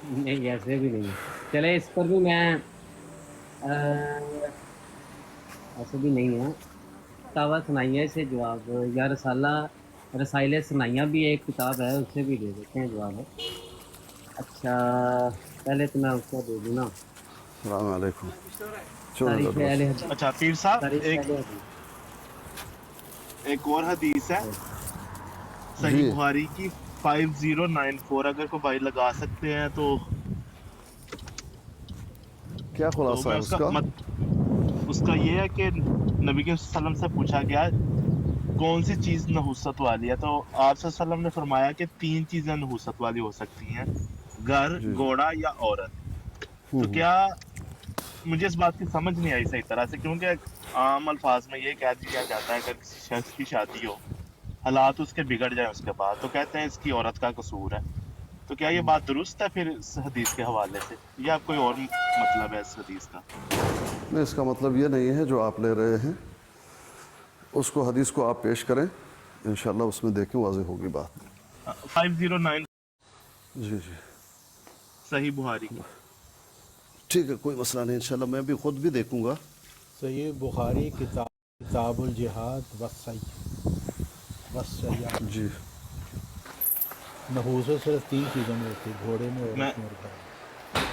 نہیں ایسے بھی نہیں ہے. چلے اس پر بھی میں ایسے بھی نہیں ہے. فتاوی ثنائیہ سے جواب یا رسالہ رسائل ثنائیہ بھی ایک کتاب ہے، اس سے بھی دے دیتے ہیں جواب. اچھا پہلے تو میں اس کو دے دوں نا. السلام علیکم. چلو تاریخ بس. اہل حدیث. اچھا پیر صاحب، تاریخ ایک اہل حدیث. ایک اور حدیث ہے صحیح جی بخاری کی 5094، اگر کوئی بھائی لگا سکتے ہیں تو کیا خلاصہ میں ہے اس اس کا کا؟ اس کا یہ ہے کہ نبی کے وسلم سے پوچھا گیا کون سی چیز نحوست والی ہے، تو آپ صلی اللہ علیہ وسلم نے فرمایا کہ 3 چیزیں نحوست والی ہو سکتی ہیں، گھر، جی جی. گھوڑا یا عورت. تو کیا مجھے اس بات کی سمجھ نہیں آئی صحیح طرح سے، کیونکہ عام الفاظ میں یہ کہہ دیا جاتا ہے اگر کسی شخص کی شادی ہو، حالات اس کے بگڑ جائیں اس کے بعد، تو کہتے ہیں اس کی عورت کا قصور ہے. تو کیا یہ بات درست ہے پھر اس حدیث کے حوالے سے، یا کوئی اور مطلب ہے اس حدیث کا؟ نہیں، اس کا مطلب یہ نہیں ہے جو آپ لے رہے ہیں. اس کو حدیث کو آپ پیش کریں، انشاءاللہ اس میں دیکھیں واضح ہوگی بات. 509 جی جی صحیح بخاری کی. ٹھیک ہے، کوئی مسئلہ نہیں. انشاءاللہ میں بھی خود بھی دیکھوں گا. صحیح بخاری کتاب الجہاد والسیاح. جی نحوست صرف 3 چیزوں میں ہوتی ہے، گھوڑے میں، میں عورت میں اور گھر میں.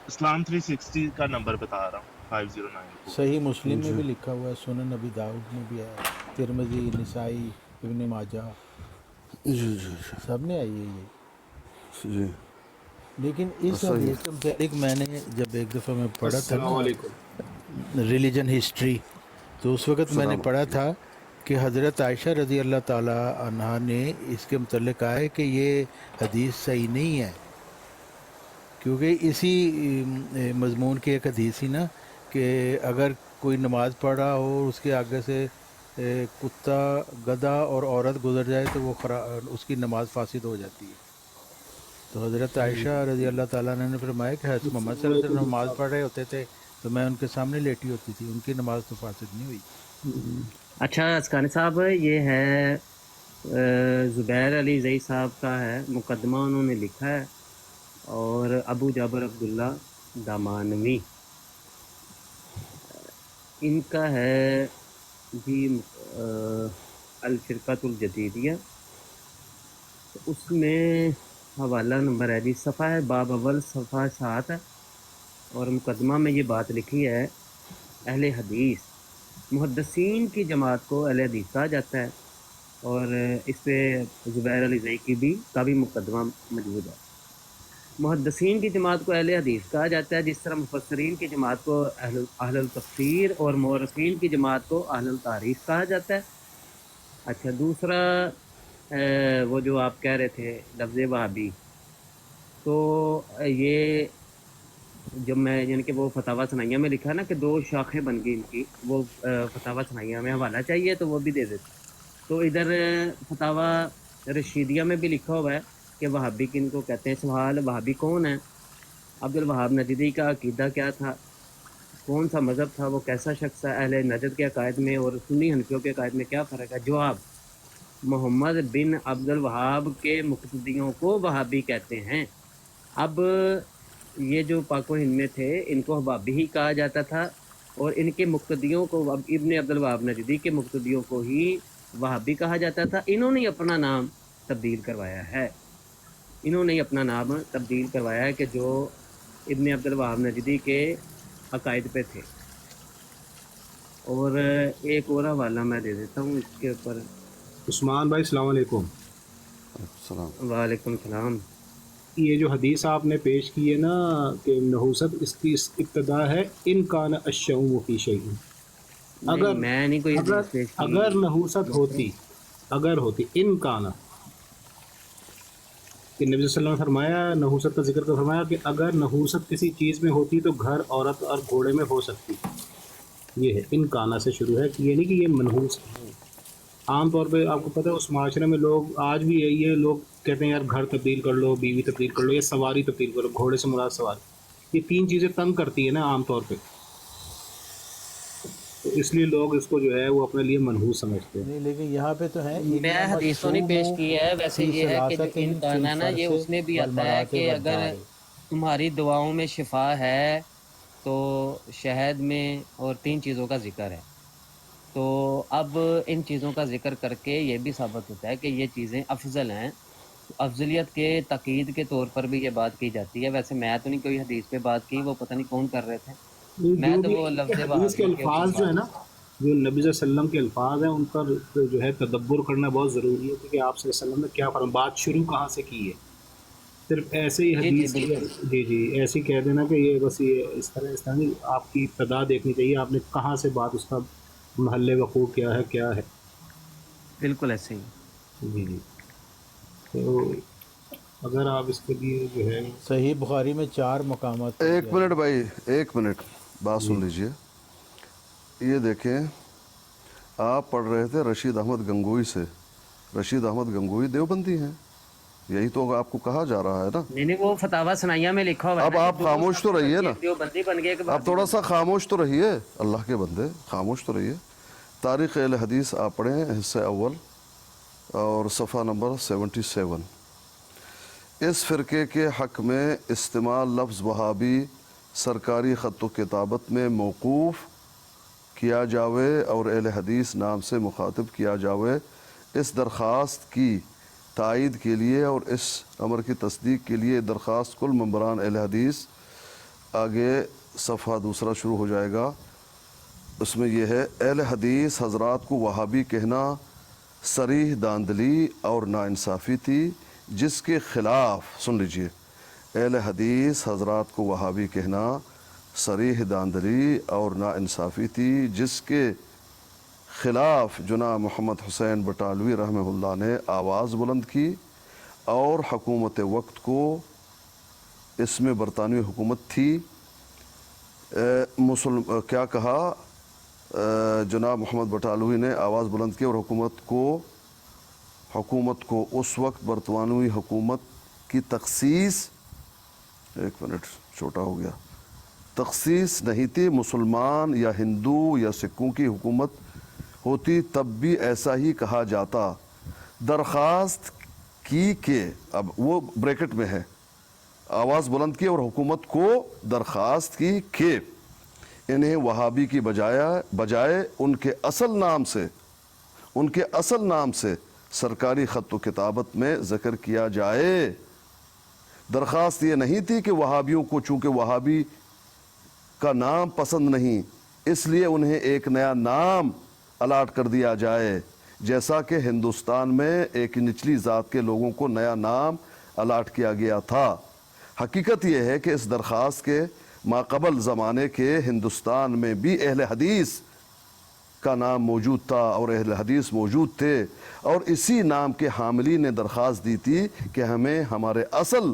اسلام 360 کا نمبر بتا رہا ہوں، 5094. صحیح مسلم میں جی بھی لکھا ہوا ہے، سنن نبی داؤد میں بھی ہے، ترمذی، نسائی، ابن ماجہ، جی جی سب میں آئی ہے یہ. جی. لیکن اس صحیح. حدیث کے متعلق میں نے جب ایک دفعہ میں پڑھا تھا السلام علیکم. نا ریلیجن ہسٹری، تو اس وقت میں نے السلام پڑھا علیکم. تھا کہ حضرت عائشہ رضی اللہ تعالیٰ عنہا نے اس کے متعلق کہا ہے کہ یہ حدیث صحیح نہیں ہے، کیونکہ اسی مضمون کی ایک حدیث ہی نا کہ اگر کوئی نماز پڑھ رہا ہو اور اس کے آگے سے کتا، گدھا اور عورت گزر جائے تو وہ اس کی نماز فاسد ہو جاتی ہے. تو حضرت عائشہ رضی اللہ تعالیٰ عنہ نے فرمایا کہ حضرت محمد صلی اللہ علیہ السلام وسلم علیکم نماز صاحب. پڑھ رہے ہوتے تھے تو میں ان کے سامنے لیٹی ہوتی تھی، ان کی نماز تو فاسد نہیں ہوئی. اچھا اسکانی صاحب یہ ہے زبیر علی زئی صاحب کا ہے مقدمہ، انہوں نے لکھا ہے، اور ابو جابر عبداللہ دامانوی ان کا ہے جی الفرقۃ الجدیدیہ. اس میں حوالہ نمبر ہے جی صفحہ ہے باب اول صفحہ 7 ہے، اور مقدمہ میں یہ بات لکھی ہے اہل حدیث محدثین کی جماعت کو اہل حدیث کہا جاتا ہے، اور اس پہ زبیر علی زئی کی بھی مقدمہ موجود ہے. محدثین کی جماعت کو اہل حدیث کہا جاتا ہے، جس طرح مفسرین کی جماعت کو اہل التفسیر اور مورخین کی جماعت کو اہل التاریخ کہا جاتا ہے. اچھا دوسرا وہ جو آپ کہہ رہے تھے لفظ وہابی، تو یہ جب میں یعنی کہ وہ فتاوی ثنائیہ میں لکھا نا کہ 2 شاخیں بن گئی ان کی، وہ فتاوی ثنائیہ میں حوالہ چاہیے تو وہ بھی دے دیتے. تو ادھر فتاوی رشیدیہ میں بھی لکھا ہوا ہے کہ وہابی کن کو کہتے ہیں. سوال وہابی کون ہے؟ عبد الوہاب نجدی کا عقیدہ کیا تھا، کون سا مذہب تھا، وہ کیسا شخص ہے، اہل نجد کے عقائد میں اور سنی حنفیوں کے عقائد میں کیا فرق ہے؟ جواب: محمد بن عبد الوہاب کے مقتدیوں کو وہابی کہتے ہیں. اب یہ جو پاک و ہند میں تھے ان کو وہابی ہی کہا جاتا تھا، اور ان کے مقتدیوں کو ابن عبد الوہاب نجدی کے مقتدیوں کو ہی وہابی کہا جاتا تھا. انہوں نے اپنا نام تبدیل کروایا ہے، انہوں نے اپنا نام تبدیل کروایا ہے کہ جو ابن عبد الوہاب نجدی کے عقائد پہ تھے. اور ایک اور حوالہ میں دے دیتا ہوں اس کے اوپر. عثمان بھائی السلام علیکم. السلام. وعلیکم السلام. یہ جو حدیث آپ نے پیش کی ہے نا کہ نحوست اس کی ابتدا ہے ان کان الشؤم فی شیء، نہیں اگر میں نہیں کوئی اگر حدیث پیش کی. اگر نحوست ہوتی، اگر ہوتی ان کانا، کہ نبی صلی اللہ علیہ وسلم نے فرمایا، نحوست کا ذکر کر فرمایا کہ اگر نحوست کسی چیز میں ہوتی تو گھر، عورت اور گھوڑے میں ہو سکتی. یہ ہے ان کانا سے شروع ہے، کہ یہ نہیں کہ یہ منحوس ہے. عام طور پہ آپ کو پتہ ہے اس معاشرے میں لوگ آج بھی یہی ہے، لوگ کہتے ہیں یار گھر تبدیل کر لو، بیوی تبدیل کر لو، یا سواری تبدیل کر لو. گھوڑے سے مراد سواری، یہ 3 چیزیں تنگ کرتی ہیں نا عام طور پہ، تو اس لیے لوگ اس کو جو ہے وہ اپنے لیے منحوس سمجھتے ہیں. نہیں لیکن یہاں پہ تو ہے میں انما حدیث تو نہیں الشوم پیش کی ہے، ویسے فی یہ ہے کہ جو ثلاثت ان فی کانا نا یہ الفرس اس میں بھی آتا ہے والمرات کہ اگر والدار. تمہاری دعاؤں میں شفا ہے تو شہد میں اور 3 چیزوں کا ذکر ہے. تو اب ان چیزوں کا ذکر کر کے یہ بھی ثابت ہوتا ہے کہ یہ چیزیں افضل ہیں. افضلیت کے تقید کے طور پر بھی یہ بات کی جاتی ہے. ویسے میں تو نہیں کوئی حدیث پہ بات کی، وہ پتہ نہیں کون کر رہے تھے. میں جو تو بھی وہ لفظ حدیث کے وہابی کے اوپر الفاظ جو ہے بات. نا، جو نبی صلی اللہ علیہ وسلم کے الفاظ ہیں ان پر جو ہے تدبر کرنا بہت ضروری ہے، کیونکہ آپ صلی اللہ علیہ وسلم نے کیا فرمایا، بات شروع کہاں سے کی ہے. صرف ایسے ہی جی جی حدیث بالکل. جی جی ایسے ہی کہہ دینا کہ یہ بس یہ اس طرح نہیں، آپ کی ابتدا دیکھنی چاہیے، آپ نے کہاں سے بات، اس کا محل وقوع کیا ہے. بالکل ایسے ہی. جی جی. تو اگر آپ اس کے لیے جو ہے صحیح بخاری میں 4 مقامات پر ایک کیا منٹ ہے. بھائی، ایک منٹ بات جی سن لیجئے. یہ دیکھیں، آپ پڑھ رہے تھے رشید احمد گنگوئی سے. رشید احمد گنگوئی دیوبندی ہیں، یہی تو آپ کو کہا جا رہا ہے نا. نہیں وہ فتاوی ثنائیہ میں لکھا ہوا ہے اب نا کہ آپ 2 خاموش تو صفیں بن رہیے کے نا، ایک دیوبندی بن گیا، ایک آپ وہابی تھوڑا بن سا گیا. خاموش تو رہیے، اللہ کے بندے خاموش تو رہیے. تاریخ اہل حدیث آپ پڑھیں حصہ اول اور صفحہ نمبر 77. اس فرقے کے حق میں استعمال لفظ وہابی سرکاری خط و کتابت میں موقوف کیا جاوے اور اہل حدیث نام سے مخاطب کیا جاوے، اس درخواست کی تائید کے لیے اور اس امر کی تصدیق کے لیے درخواست کل ممبران اہل حدیث. آگے صفحہ دوسرا شروع ہو جائے گا، اس میں یہ ہے: اہل حدیث حضرات کو وہابی کہنا صریح داندلی اور ناانصافی تھی جس کے خلاف، سن لیجئے، اہل حدیث حضرات کو وہابی کہنا صریح داندلی اور ناانصافی تھی جس کے خلاف جناب محمد حسین بٹالوی رحمہ اللہ نے آواز بلند کی اور حکومت وقت کو، اس میں برطانوی حکومت تھی، کیا کہا، جناب محمد بٹالوی نے آواز بلند کی اور حکومت کو اس وقت برطانوی حکومت کی تخصیص، ایک منٹ چھوٹا ہو گیا، تخصیص نہیں تھی. مسلمان یا ہندو یا سکھوں کی حکومت ہوتی تب بھی ایسا ہی کہا جاتا. درخواست کی کہ، اب وہ بریکٹ میں ہے، آواز بلند کی اور حکومت کو درخواست کی کہ انہیں وہابی کی بجائے ان کے اصل نام سے سرکاری خط و کتابت میں ذکر کیا جائے. درخواست یہ نہیں تھی کہ وہابیوں کو چونکہ وہابی کا نام پسند نہیں اس لیے انہیں ایک نیا نام الاٹ کر دیا جائے، جیسا کہ ہندوستان میں ایک نچلی ذات کے لوگوں کو نیا نام الاٹ کیا گیا تھا. حقیقت یہ ہے کہ اس درخواست کے ماقبل زمانے کے ہندوستان میں بھی اہل حدیث کا نام موجود تھا اور اہل حدیث موجود تھے، اور اسی نام کے حاملین نے درخواست دی تھی کہ ہمیں ہمارے اصل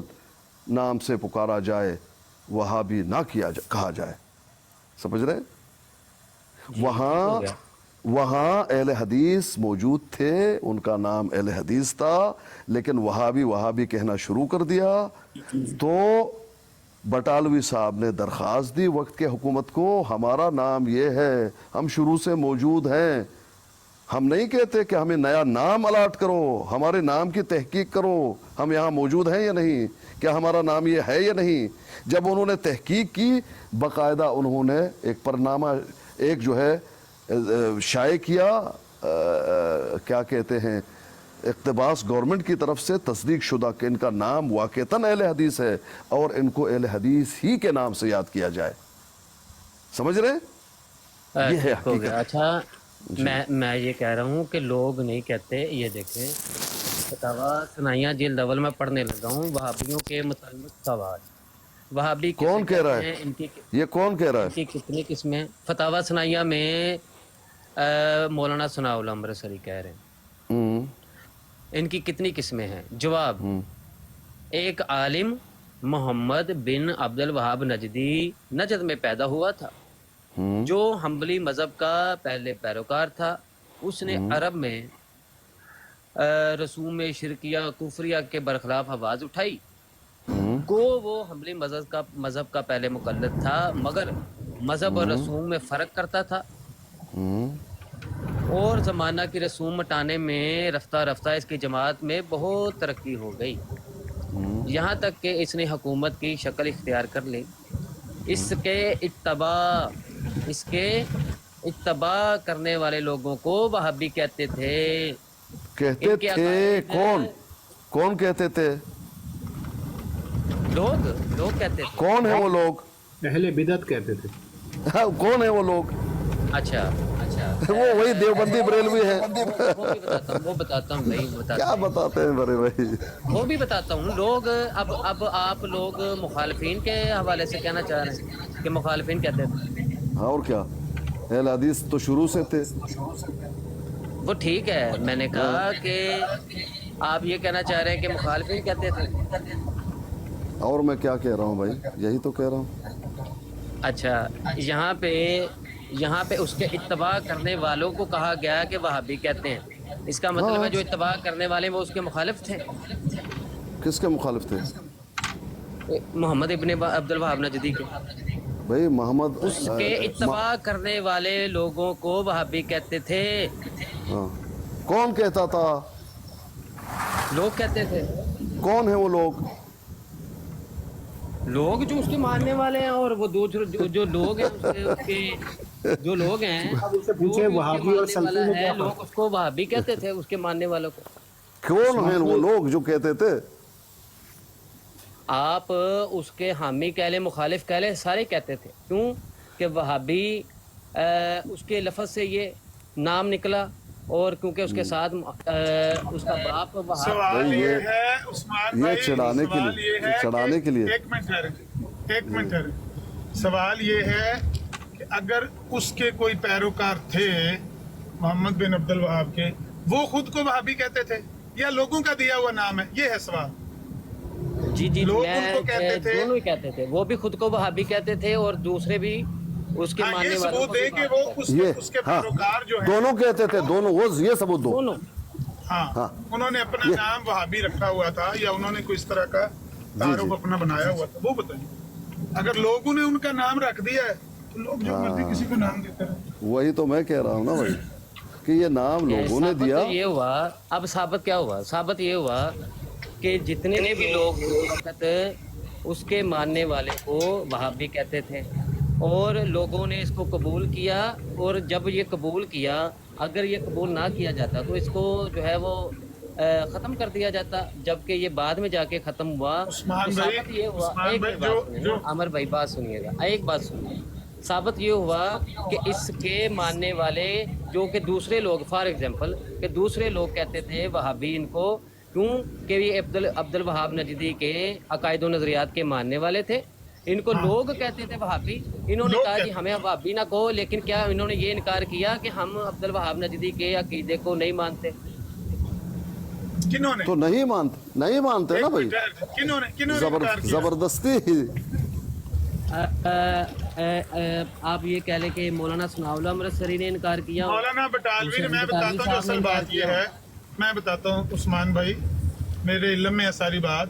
نام سے پکارا جائے، وہابی نہ کہا جائے. سمجھ رہے؟ ہو گیا. وہاں اہل حدیث موجود تھے، ان کا نام اہل حدیث تھا، لیکن وہابی کہنا شروع کر دیا. تو بٹالوی صاحب نے درخواست دی وقت کے حکومت کو، ہمارا نام یہ ہے، ہم شروع سے موجود ہیں، ہم نہیں کہتے کہ ہمیں نیا نام الاٹ کرو، ہمارے نام کی تحقیق کرو، ہم یہاں موجود ہیں یا نہیں، کیا ہمارا نام یہ ہے یا نہیں. جب انہوں نے تحقیق کی، باقاعدہ انہوں نے ایک پرنامہ، ایک جو ہے شائع کیا، کیا کہتے ہیں، اقتباس گورنمنٹ کی طرف سے تصدیق شدہ کہ ان کا نام واقعتاً اہل حدیث ہے اور ان کو اہل حدیث ہی کے نام سے یاد کیا جائے. سمجھ رہے؟ یہ ہے ٹھیک ہو گیا. حقیقت. اچھا میں یہ کہہ رہا ہوں کہ لوگ نہیں کہتے. یہ دیکھیں فتاوی ثنائیہ جلد اول میں پڑھنے لگا ہوں، وہابیوں کے متعلق سوال. وہابی کسے کون کہہ رہا کہتے ہیں، ہے یہ؟ کون کہہ رہا ان کی کتنی قسمیں؟ فتاوی ثنائیہ میں مولانا ثناء اللہ امرتسری کہہ رہے ہیں. ہے؟ ان کی کتنی قسمیں ہیں؟ جواب: ایک عالم محمد بن عبد الوہاب نجدی نجد میں پیدا ہوا تھا، جو حنبلی مذہب کا پہلے پیروکار تھا. اس نے عرب میں رسوم شرکیہ کفریہ کے برخلاف آواز اٹھائی. گو وہ حنبلی مذہب کا پہلے مقلد تھا، مگر مذہب اور رسوم میں فرق کرتا تھا، اور زمانہ کی رسوم مٹانے میں رفتہ رفتہ اس کی جماعت میں بہت ترقی ہو گئی. یہاں تک کہ اس نے حکومت کی شکل اختیار کر لی. اس کے اتباع کرنے والے لوگوں کو وہابی کہتے تھے. کہتے ان کے تھے عقائد کون کہتے تھے؟ لوگ کہتے تھے. کون ہیں وہ لوگ؟ اہل بدعت کہتے تھے. کون ہیں وہ لوگ؟ اچھا وہ وہی دیوبندی بریلوی ہے. وہ بتاتا ہوں بھائی کیا بتاتے ہیں بڑے بھائی؟ وہ بھی بتاتا ہوں. لوگ اب آپ لوگ مخالفین کے حوالے سے کہنا چاہ رہے ہیں کہ مخالفین کہتے تھے. ہاں اور کیا، اہل حدیث تو شروع سے تھے. وہ ٹھیک ہے، میں نے کہا کہ آپ یہ کہنا چاہ رہے ہیں کہ مخالفین کہتے تھے. اور میں کیا کہہ رہا ہوں بھائی، یہی تو کہہ رہا ہوں. اچھا، یہاں پہ اس کے اتباع کرنے والوں کو کہا گیا کہ وہابی کہتے ہیں. اس کا مطلب ہے جو اتباع کرنے والے وہ اس کے مخالف تھے. کس کے مخالف تھے؟ محمد ابن عبد الوہاب نجدی کے. بھائی محمد اس کے اتباع کرنے والے لوگوں کو وہابی کہتے تھے. ہاں، کون کہتا تھا؟ لوگ کہتے تھے. کون ہیں وہ لوگ؟ لوگ جو اس کے ماننے والے ہیں، اور وہ جو لوگ ہیں جو لوگ ہیں اب ان سے پوچھے وہابی اور سلفی میں کیا فرق؟ لوگ اس کو وہابی کہتے تھے، اس کے ماننے والوں کو. کون ہیں وہ لوگ جو کہتے تھے؟ آپ اس کے حامی کہہ لیں، مخالف کہہ لیں، سارے کہتے تھے. کیوں کہ وہابی اس کے لفظ سے یہ نام نکلا، اور کیونکہ اس کے ساتھ اس کا باپ وہابی. سوال یہ ہے عثمان بھائی، چڑھانے کے سوال لیے یہ ہے چڑھانے کے لیے ایک منٹ ٹھہرے. سوال یہ ہے کہ اگر اس کے کوئی پیروکار تھے محمد بن عبد الوہاب کے، وہ خود کو وہابی کہتے تھے یا لوگوں کا دیا ہوا نام ہے؟ یہ ہے سوال. جی لوگ ان کو کہتے تھے، دونوں ہی کہتے تھے. وہ بھی خود کو وہابی کہتے تھے اور دوسرے بھی اس کے ہاں، ماننے یہ والوں ثبوت کو دے بھی کہ وہ اس کے ہاں پیروکار جو ہیں دونوں کہتے تھے، دونوں وہ یہ ثبوت دو. دونوں. ہاں انہوں نے اپنا نام وہابی رکھا ہوا تھا یا انہوں نے کوئی اس طرح کا تعارف اپنا بنایا ہوا تھا، وہ بتائیے. اگر لوگوں نے ان کا نام رکھ دیا ہے تو لوگ جو مرضی کسی کو نام دیتے رہے. وہی تو میں کہہ رہا ہوں نا بھائی کہ یہ نام لوگوں نے ثابت دیا. یہ ہوا. اب ثابت کیا ہوا؟ ثابت یہ ہوا کہ جتنے بھی لوگ اس وقت اس کے ماننے والے کو وہابی کہتے تھے، اور لوگوں نے اس کو قبول کیا، اور جب یہ قبول کیا، اگر یہ قبول نہ کیا جاتا تو اس کو جو ہے وہ ختم کر دیا جاتا، جبکہ یہ بعد میں جا کے ختم ہوا. عثمان تو بھائی، ثابت یہ ہوا. عثمان ایک بھائی، بات سنیے عمر بھائی، بات سنیے گا، ایک بات سنیے. ثابت یہ ہوا کہ اس کے ماننے والے جو کہ دوسرے لوگ، فار ایگزامپل کہ دوسرے لوگ کہتے تھے وہابی ان کو، کیوں کہ یہ عبد الوہاب نجدی کے عقائد و نظریات کے ماننے والے تھے. ان کو لوگ کہتے تھے وہابی. انہوں نے کہا جی ہمیں وہابی نہ کہو، لیکن کیا انہوں نے یہ انکار کیا کہ ہم عبد الوہاب نجدی کے عقیدے کو نہیں مانتے؟ کنہوں نے؟ تو نہیں مانتے نا بھائی، کنہوں نے انکار کیا؟ زبردستی. آپ یہ کہہ لیں کہ مولانا ثناء اللہ امرتسری نے انکار کیا. مولانا بٹالوی نے، میں بتاتا ہوں جو اصل بات یہ ہے، میں بتاتا ہوں عثمان بھائی، میرے علم میں ہے ساری بات،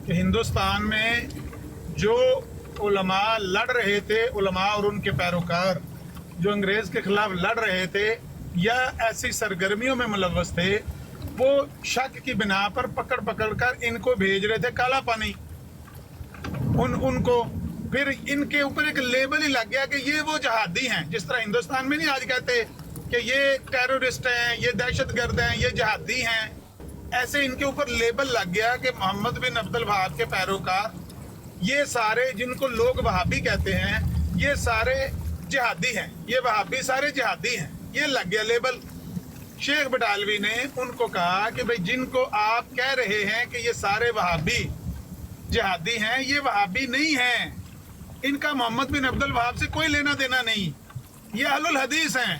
کہ ہندوستان میں جو علماء لڑ رہے تھے، علماء اور ان کے پیروکار جو انگریز کے خلاف لڑ رہے تھے یا ایسی سرگرمیوں میں ملوث تھے، وہ شک کی بنا پر پکڑ کر ان کو بھیج رہے تھے کالا پانی. ان کو پھر ان کے اوپر ایک لیبل ہی لگ گیا کہ یہ وہ جہادی ہیں. جس طرح ہندوستان میں نہیں آج کہتے کہ یہ ٹیرورسٹ ہیں، یہ دہشت گرد ہیں، یہ جہادی ہیں، ایسے ان کے اوپر لیبل لگ گیا کہ محمد بن عبد الوہاب کے پیروکار، یہ سارے جن کو لوگ وہابی کہتے ہیں، یہ سارے جہادی ہیں، یہ وہابی سارے جہادی ہیں. یہ لگ گیا لیبل. شیخ بٹالوی نے ان کو کہا کہ بھئی جن کو آپ کہہ رہے ہیں کہ یہ سارے وہابی جہادی ہیں، یہ وہابی نہیں ہیں، ان کا محمد بن عبد الوہاب سے کوئی لینا دینا نہیں، یہ اہل الحدیث ہیں،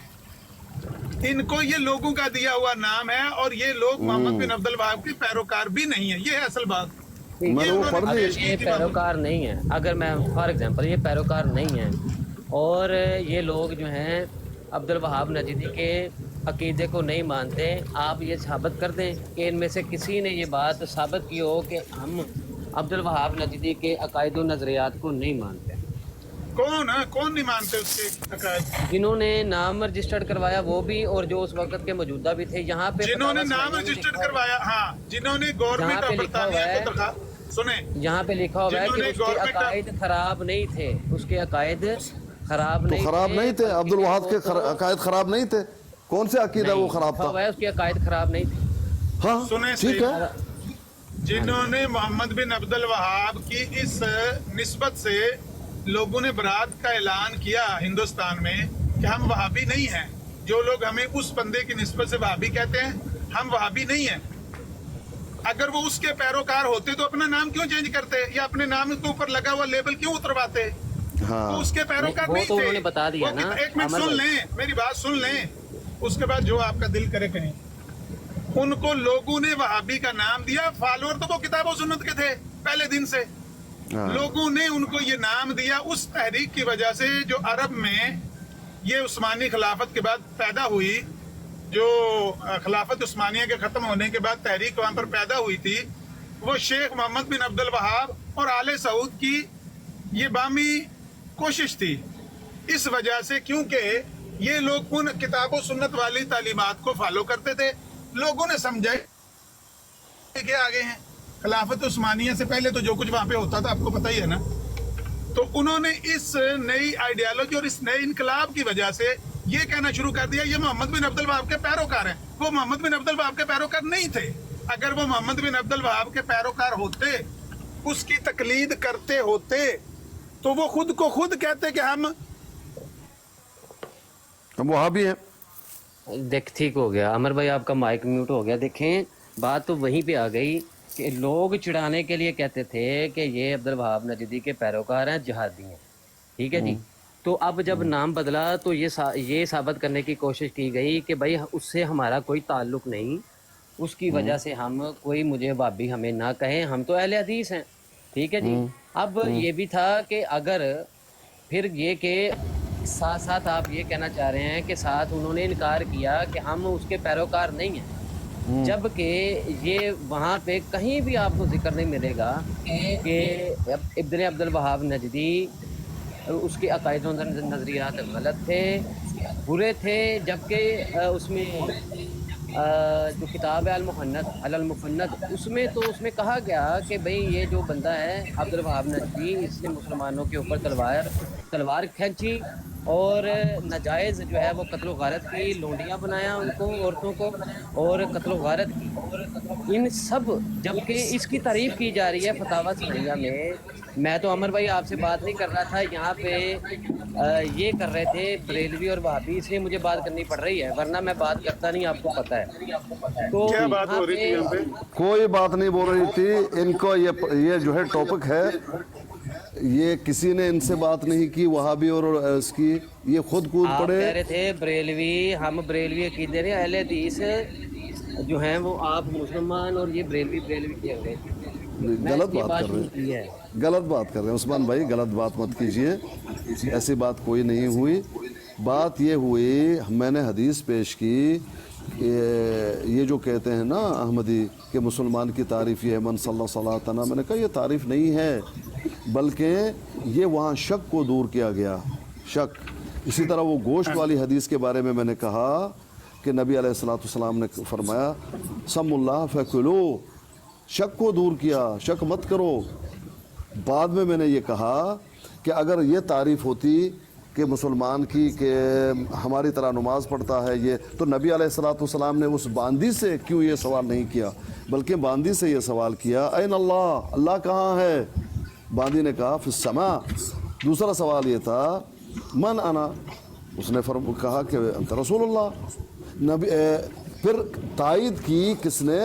ان کو یہ لوگوں کا دیا ہوا نام ہے، اور یہ لوگ محمد بن عبد الوہاب کے پیروکار بھی نہیں ہیں. یہ ہے اصل بات. یہ پیروکار نہیں ہے. اگر میں فار ایگزامپل یہ پیروکار نہیں ہیں اور یہ لوگ جو ہیں عبد الوہاب نجدی کے عقیدے کو نہیں مانتے، آپ یہ ثابت کر دیں کہ ان میں سے کسی نے یہ بات ثابت کی ہو کہ ہم عبد الوہاب نجدی کے عقائد و نظریات کو نہیں مانتے. کون نہیں مانتے اس کے عقائد؟ جنہوں نے نام رجسٹرڈ کروایا وہ بھی، اور جو اس وقت کے موجودہ بھی تھے. یہاں پہ جنہوں نے نام رجسٹرڈ کروایا، ہاں، جنہوں نے گورنمنٹ آف برطانیہ کو सुने, यहाँ पे लिखा हुआ है कि जिन्होंने उसके गवर्नमेंट अकायद खराब नहीं थे, उसके अकायद खराब तो नहीं खराब नहीं थे, अब्दुल वहाब के अकायद खराब नहीं थे, कौन से अकीदा वो खराब लिखा हुआ था? है उसके अकायद खराब नहीं थे। हाँ सुने ठीक सही। है। जिन्होंने मोहम्मद बिन अब्दुल वहाब की इस निस्बत से लोगों ने बरात का ऐलान किया हिंदुस्तान में कि हम वहाबी नहीं हैं, जो लोग हमें उस बंदे की निस्बत से वहाबी कहते हैं, हम वहाबी नहीं हैं। अगर वो उसके पैरोकार होते तो अपना नाम क्यों चेंज करते, या अपने नाम के ऊपर लगा हुआ लेबल क्यों उतरवाते? हाँ तो उसके पैरोकार वो नहीं तो थे। उन्होंने बता दिया वो ना, एक मिनट अमर सुन भाई। लें, मेरी बात सुन लें, उसके बाद जो आपका दिल करे कहें। उनको लोगों ने वहाबी का नाम दिया, फॉलोअर तो वो किताब और सुन्नत के थे पहले दिन से। हाँ। लोगों ने उनको ये नाम दिया उस तहरीक की वजह से जो अरब में ये उस्मानी खिलाफत के बाद पैदा हुई, जो खिलाफत उस्मानिया के खत्म होने के बाद तहरीक वहां पर पैदा हुई थी, वो शेख मोहम्मद बिन अब्दुल वहाब और आले सऊद की ये बामी कोशिश थी। इस वजह से क्योंकि ये लोग उन किताबों सुन्नत वाली तालीमात को फॉलो करते थे, लोगों ने समझा के आगे हैं। खिलाफत उस्मानिया से पहले तो जो कुछ वहां पे होता था आपको पता ही है ना। तो उन्होंने इस नई आइडियोलॉजी और इस नए इनकलाब की वजह से ये कहना शुरू कर दिया ये मोहम्मद बिन अब्दुल वहाब के पैरोकार हैं। वो मोहम्मद बिन अब्दुल वहाब के पैरोकार नहीं थे। अगर वो मोहम्मद बिन अब्दुल वहाब के पैरोकार होते, उसकी तकलीद करते होते, तो वो खुद को खुद कहते कि हम वहाबी हैं। देख ठीक हो गया अमर भाई, आपका माइक म्यूट हो गया। देखें बात तो वहीं पे आ गई कि लोग चिढ़ाने के लिए कहते थे कि ये अब्दुल वहाब नजदी के पैरोकार हैं, जिहादी हैं, ठीक है जी। तो अब जब नाम बदला तो ये साबित करने की कोशिश की गई कि भाई उससे हमारा कोई ताल्लुक नहीं, उसकी वजह से हम कोई मुझे वहाबी हमें ना कहें, हम तो अहले हदीस हैं, ठीक है जी। अब ये भी था कि अगर फिर ये कि साथ साथ आप ये कहना चाह रहे हैं कि साथ उन्होंने इनकार किया कि हम उसके पैरोकार नहीं हैं, जबकि ये वहाँ पे कहीं भी आपको जिक्र नहीं मिलेगा कि इब्न अब्दुल वहाब नजदी उसके अकायद और नज़रियात गलत थे, बुरे थे, जबकि उसमें जो किताब है अल-मुफ़न्नद उसमें कहा गया कि भाई ये जो बंदा है अब्दुल वहाब नजदी, इसने मुसलमानों के ऊपर तलवार खींची और नाजायज़ जो है वो कत्ल गारत की, लोंडियाँ बनाया उनको, औरतों को, और कत्ल गारत की, इन सब, जबकि इसकी तारीफ़ की जा रही है फतावा सनैया में। मैं तो अमर भाई आपसे बात नहीं कर रहा था, यहाँ पे ये कर रहे थे बरेलवी और वहाबी, इसलिए मुझे बात करनी पड़ रही है, वरना मैं बात करता नहीं, आपको पता है। तो क्या बात हो रही थी यहाँ पे? कोई बात नहीं बोल रही थी। इनको ये जो है टॉपिक है, ये किसी ने इनसे बात नहीं की, वहाबी और इसकी, ये खुद कूद आप पड़े। कह रहे थे बरेलवी, हम बरेलवी अकीदे रहे, अहले हदीस जो हैं वो आप मुसलमान, और ये बरेलवी किए हुए। गलत बात कर रहे हैं, गलत बात कर रहे हैं उस्मान भाई, गलत बात मत कीजिए, ऐसी बात कोई नहीं हुई। बात ये हुई, मैंने हदीस पेश की, ये जो कहते हैं ना अहमदी कि मुसलमान की तारीफ़ ये है मन सल्ला सलातना, मैंने कहा ये तारीफ़ नहीं है, बल्कि ये वहाँ शक को दूर किया गया, शक। इसी तरह वो गोश्त वाली हदीस के बारे में मैंने कहा कि नबी अलैहिस्सलाम ने फरमाया सम्मुल्लाह फकुलू, शक को दूर किया, शक मत करो। बाद में मैंने ये कहा कि अगर ये तारीफ़ होती कि मुसलमान की कि हमारी तरह नमाज पढ़ता है ये, तो नबी अलैहिस्सलाम ने उस बांदी से क्यों ये सवाल नहीं किया, बल्कि बांदी से ये सवाल किया ऐन अल्लाह, अल्लाह कहाँ है? बांदी ने कहा फिस समा। दूसरा सवाल ये था मन अना, उसने कहा कि अंत रसूलुल्लाह। नबी फिर तायद की किसने?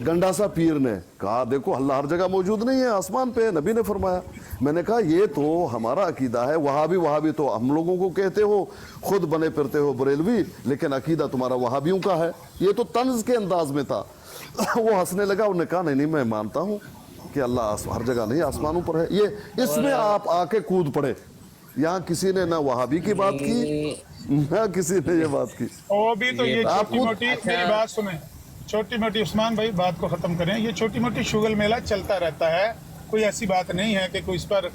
गंडासा पीर ने कहा देखो अल्लाह हर जगह मौजूद नहीं है, आसमान पे है, नबी ने फरमाया। मैंने कहा ये तो हमारा अकीदा है, वहाबी तो हम लोगों को कहते हो, खुद बने फिरते हो बरेलवी, लेकिन अकीदा तुम्हारा वहाबियों का है। ये तो तंज के अंदाज में था। वो हंसने लगा, उन्होंने कहा नहीं मैं मानता हूँ कि अल्लाह हर जगह नहीं आसमानों पर है। ये इसमें आप आके कूद पड़े, यहाँ किसी ने ना वहाबी की बात की ना किसी ने ये बात की। और भी तो ये छोटी मोटी, अच्छा। मेरी बात सुने, छोटी मोटी, उस्मान भाई बात को खत्म करें, ये छोटी मोटी शुगल मेला चलता रहता है, कोई ऐसी बात नहीं है कि कोई इस पर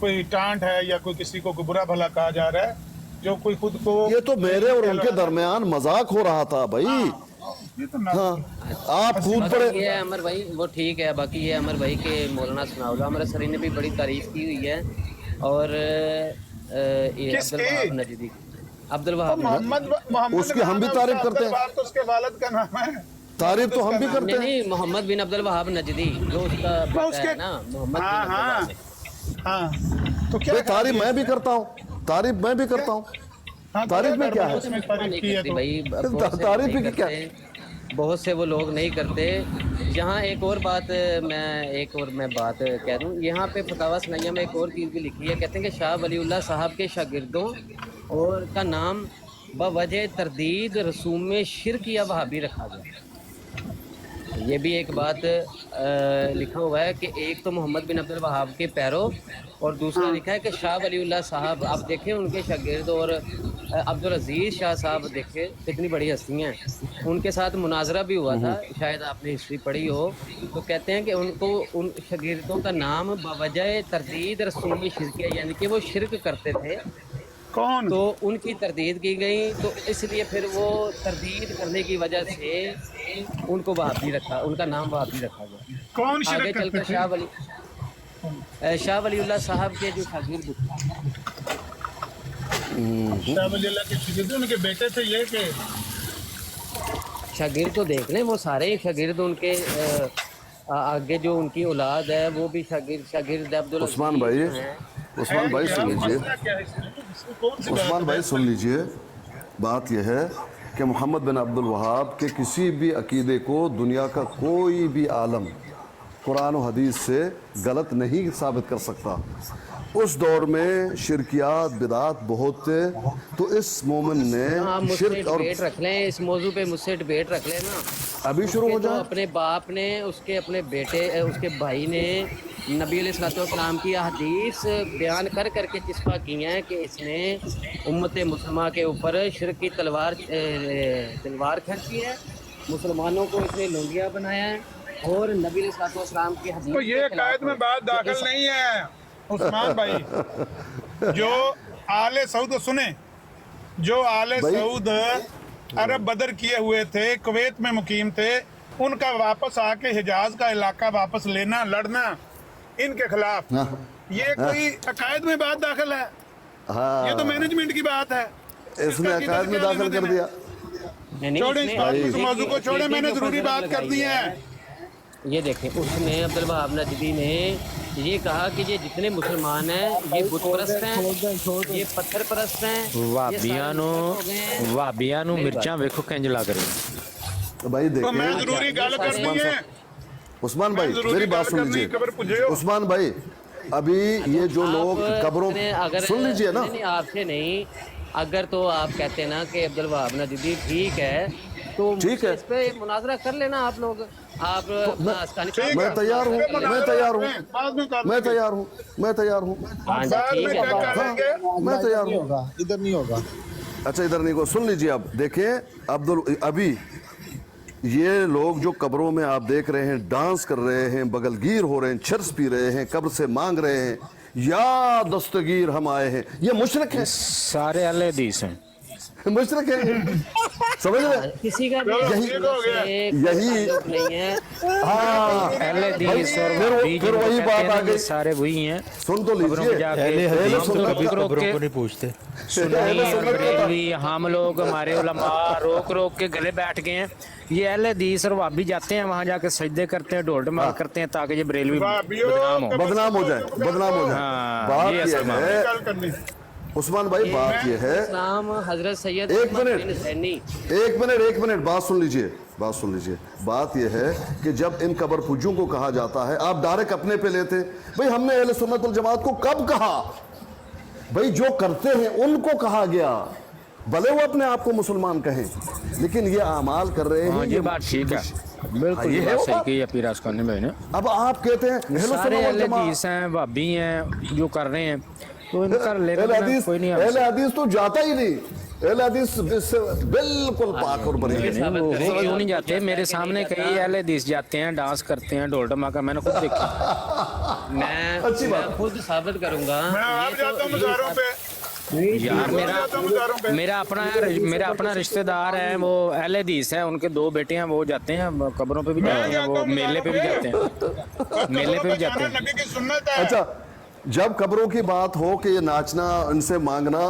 कोई टांट है या कोई किसी को बुरा भला कहा जा रहा है, जो कोई खुद को, ये तो मेरे और उनके दरमियान मजाक हो रहा था भाई, ये तो ना हाँ आप खूब बाकी पढ़े। ये है अमर भाई, वो ठीक है। बाकी ये अमर भाई के मौलाना सनाउल्लाह अमृतसरी ने भी बड़ी तारीफ की हुई है, और ये किसकी? अब्दुल वहाब नजदी, अब्दुल वहाब मोहम्मद उसकी हम भी नाम है, तारीफ उसका करते हैं। अब्दुल वहाब तो उसके वालिद का नाम है। तारीफ तो हम भी करते नहीं हैं। नहीं, मोहम्मद बिन अब्दुल वहाब नजदी जो उसका बेटा उसके- है ना, मोहम्मद हाँ बिन हाँ अब्दुल वहाब। हाँ, तो क्या भाई तारीफ मैं भी करता हूँ, तारीफ मैं भी करता हूँ। हाँ, तो तारीफ में क्या है? उसमें तारीफ की है करते तो भाई, बहुत से तारीफ नहीं की क्या? करते, बहुत से वो लोग नहीं करते। यहाँ एक और बात मैं बात कह दूँ, यहाँ पे फतावा सनैया में एक और चीज़ भी लिखी है। कहते हैं कि शाह वलीउल्लाह साहब के शागिर्दों और का नाम बवजह तरदीद रसूम शिरक या वहाबी रखा गया। ये भी एक बात लिखा हुआ है कि एक तो मोहम्मद बिन अब्दुल वहाब के पैरों, और दूसरा लिखा है कि शाह वलीउल्लाह साहब, आप देखें उनके शागिर्द, और अब्दुल अजीज़ शाह साहब देखें कितनी बड़ी हस्तियाँ हैं। उनके साथ मुनाजरा भी हुआ था, शायद आपने हिस्ट्री पढ़ी हो। तो कहते हैं कि उनको उन शागिर्दों का नाम बवजह तरदीद रसूम शिरक, यानी कि वो शिरक करते थे, कौन? तो उनकी तरदीद की गई, तो इसलिए फिर वो तरदीद करने की वजह से उनको वहाबी रखा, उनका नाम वहाबी रखा गया। कौन आगे शिरक चलकर करते थे? शाह वलीउल्लाह साहब के जो शागिर्द थे, शाह वली अल्लाह के शागिर्द उनके बेटे थे ये के? शागिर्द तो देख लें, वो सारे ही शागिर्द उनके आगे जो उनकी औलाद है वो भी शागिर्द अब्दुल उस्मान भाई, अजीज हैं। उस्मान भाई सुन लीजिए, मसला क्या है इसमें? इसमें कौन सी उस्मान बात भाई है? सुन लीजिए। बात यह है कि मोहम्मद बिन अब्दुल वहाब के किसी भी अकीदे को दुनिया का कोई भी आलम कुरान और हदीस से गलत नहीं साबित कर सकता। उस दौर में शिरकियात बिदात बहुत थे, तो इस मोमिन हाँ, ने मुझसे शिरक और डिबेट रख लें इस मौजू पे, मुझसे डिबेट रख लें ना। अभी शुरू हो तो जाए। अपने बाप ने, उसके अपने बेटे, उसके भाई ने नबी अलैहिस्सलाम की हदीस बयान कर करके चिस्पा की हैं कि इसने उम्मत मुसलमान के ऊपर शिरक की तलवार खींची है, मुसलमानों को इसने लोंडिया बनाया है, और नबी अलैहिस्सलाम की हदीस तो ये के खिलाफ कायद में है। बात तो दाखिल इस- नहीं है उस्मान भाई। जो आले सऊद सुने, जो आले भाई- सऊद अरब बदर किए हुए थे, कुवैत में मुकीम थे, उनका वापस आके हिजाज का इलाका वापस लेना, लड़ना इनके खिलाफ, ये कोई अकायद में बात दाखिल है? हाँ, ये तो मैनेजमेंट की बात है। इसने इसका अकायद में क्या दाखिल लेना कर देना? दिया। नहीं, छोड़ें इसने- इस बात को, इस देखिए, मौजू को छोड़ें, देखिए, मैंने जो जरूरी फजल बात कर लगाई दी है। ये देखें, उसने अब्दुल वहाब नजदी ने ये कहा कि ये जितने मुसलमान हैं ये बुत परस्त हैं, ये पत्थर परस्त हैं, ਵਾਬੀਆਂ ਨੂੰ ਮਿਰਚਾਂ ਵੇਖੋ ਕਿੰਜ ਲੱਗ ਰਹੀ तो भाई तो मैं देखिए जरूरी गल करनी है। उस्मान भाई जरूरी मेरी बात गल सुन करनी, खबर लीजिए। पुज्जे हो। उस्मान भाई अभी ये जो लोग आप कब्रों ने अगर सुन लीजिए ना, नहीं, आपसे नहीं, अगर तो आप कहते हैं ना कि अब्दुल वहाब नजदी ठीक है, तो ठीक है। इस पे मुनाजरा कर लेना आप लोग। आप अपना आस्कानी साहब मैं का तैयार हूँ, मुनाजरा मैं कर तैयार हूँ, बाद में कर मैं लेंगे। तैयार हूँ, मैं तैयार हूँ, हाँ जी, बाद ठीक में है, क्या बात- करेंगे? मैं तैयार हूँ। इधर नहीं होगा। अच्छा इधर नहीं को सुन लीजिए। अब देखिए अभी ये लोग जो कब्रों में आप देख रहे हैं डांस कर रहे हैं, बगलगीर हो रहे हैं, चर्स पी रहे हैं, कब्र से मांग रहे हैं, या दस्तगीर हम आए हैं, ये मुशरक है, ਸਾਰੇ ਅਹਲੇ ਹਦੀਸ हैं मुशरक है, समझ रहे? किसी का भी यही- एक यही- ताल्लुक नहीं है। हाँ अहले हदीस और फिर वहाबी फिर वही जिनको बात कहते आ हैं गई। ये सारे वही हैं। सुन तो खबरों में लीजिए, जाके अहले पहले हदीस सुनो, तो कभी कभी रोक खबरों के को नहीं पूछते। सुन्नी बरेलवी हम लोग हमारे उलमा रोक रोक के गले बैठ गए हैं। ये अहले हदीस और वहाबी जाते हैं वहाँ जाके सजदे करते हैं, ढोल ढमाल करते हैं ताकि ये बरेलवी वहाबियों बदनाम हो। बदनाम हो जाए, बदनाम हो जाए। हाँ, बात ये ये असल मामला है गल करनी। उस्मान भाई, बात ये है, इस्लाम हजरत सैयद एक मोहम्मद मिनट। बिन हुसैनी। एक मिनट बात सुन लीजिए, बात सुन लीजिए। बात यह है कि जब इन कब्र पुज्जों को कहा जाता है, आप डायरेक्ट अपने पे लेते, भाई हमने अहले सुन्नत वल जमात को कब कहा? भाई जो करते हैं उनको कहा गया, भले वो अपने आप को मुसलमान कहें, लेकिन ये अमाल कर रहे हाँ हैं। ये बात ठीक है, बिल्कुल ये ये है बात वो सही बात। की है पीर आसकानी भाई ने। अब आप कहते हैं अहले सारे सुन्नत वल अहले जमात, हदीस हैं, वहाबी हैं, जो कर रहे हैं तो इनका लेना अहले देना हदीस, कोई नहीं अहले आपसे। हदीस तो जाता ही नहीं, अहले हदीस से बिल्कुल पाक और बरी है। नहीं, वो क्यों नहीं जाते? मेरे सामने कई अहले हदीस जाते हैं, डांस करते हैं, ढोल ढमाका, मैंने खुद देखा। मैं अच्छी बात। मैं खुद साबित करूंगा। मैं आप ये तो- जाता हूँ मज़ारों पे, यार मेरा अपना रिश्तेदार है, वो अहले हदीस है, उनके 2 बेटे हैं, वो जाते हैं कब्रों पे भी जाते हैं, वो मेले पे भी जाते हैं, मेले पे भी जाते हैं। नबी की सुन्नत है। अच्छा, जब कब्रों की बात हो कि ये नाचना, इनसे मांगना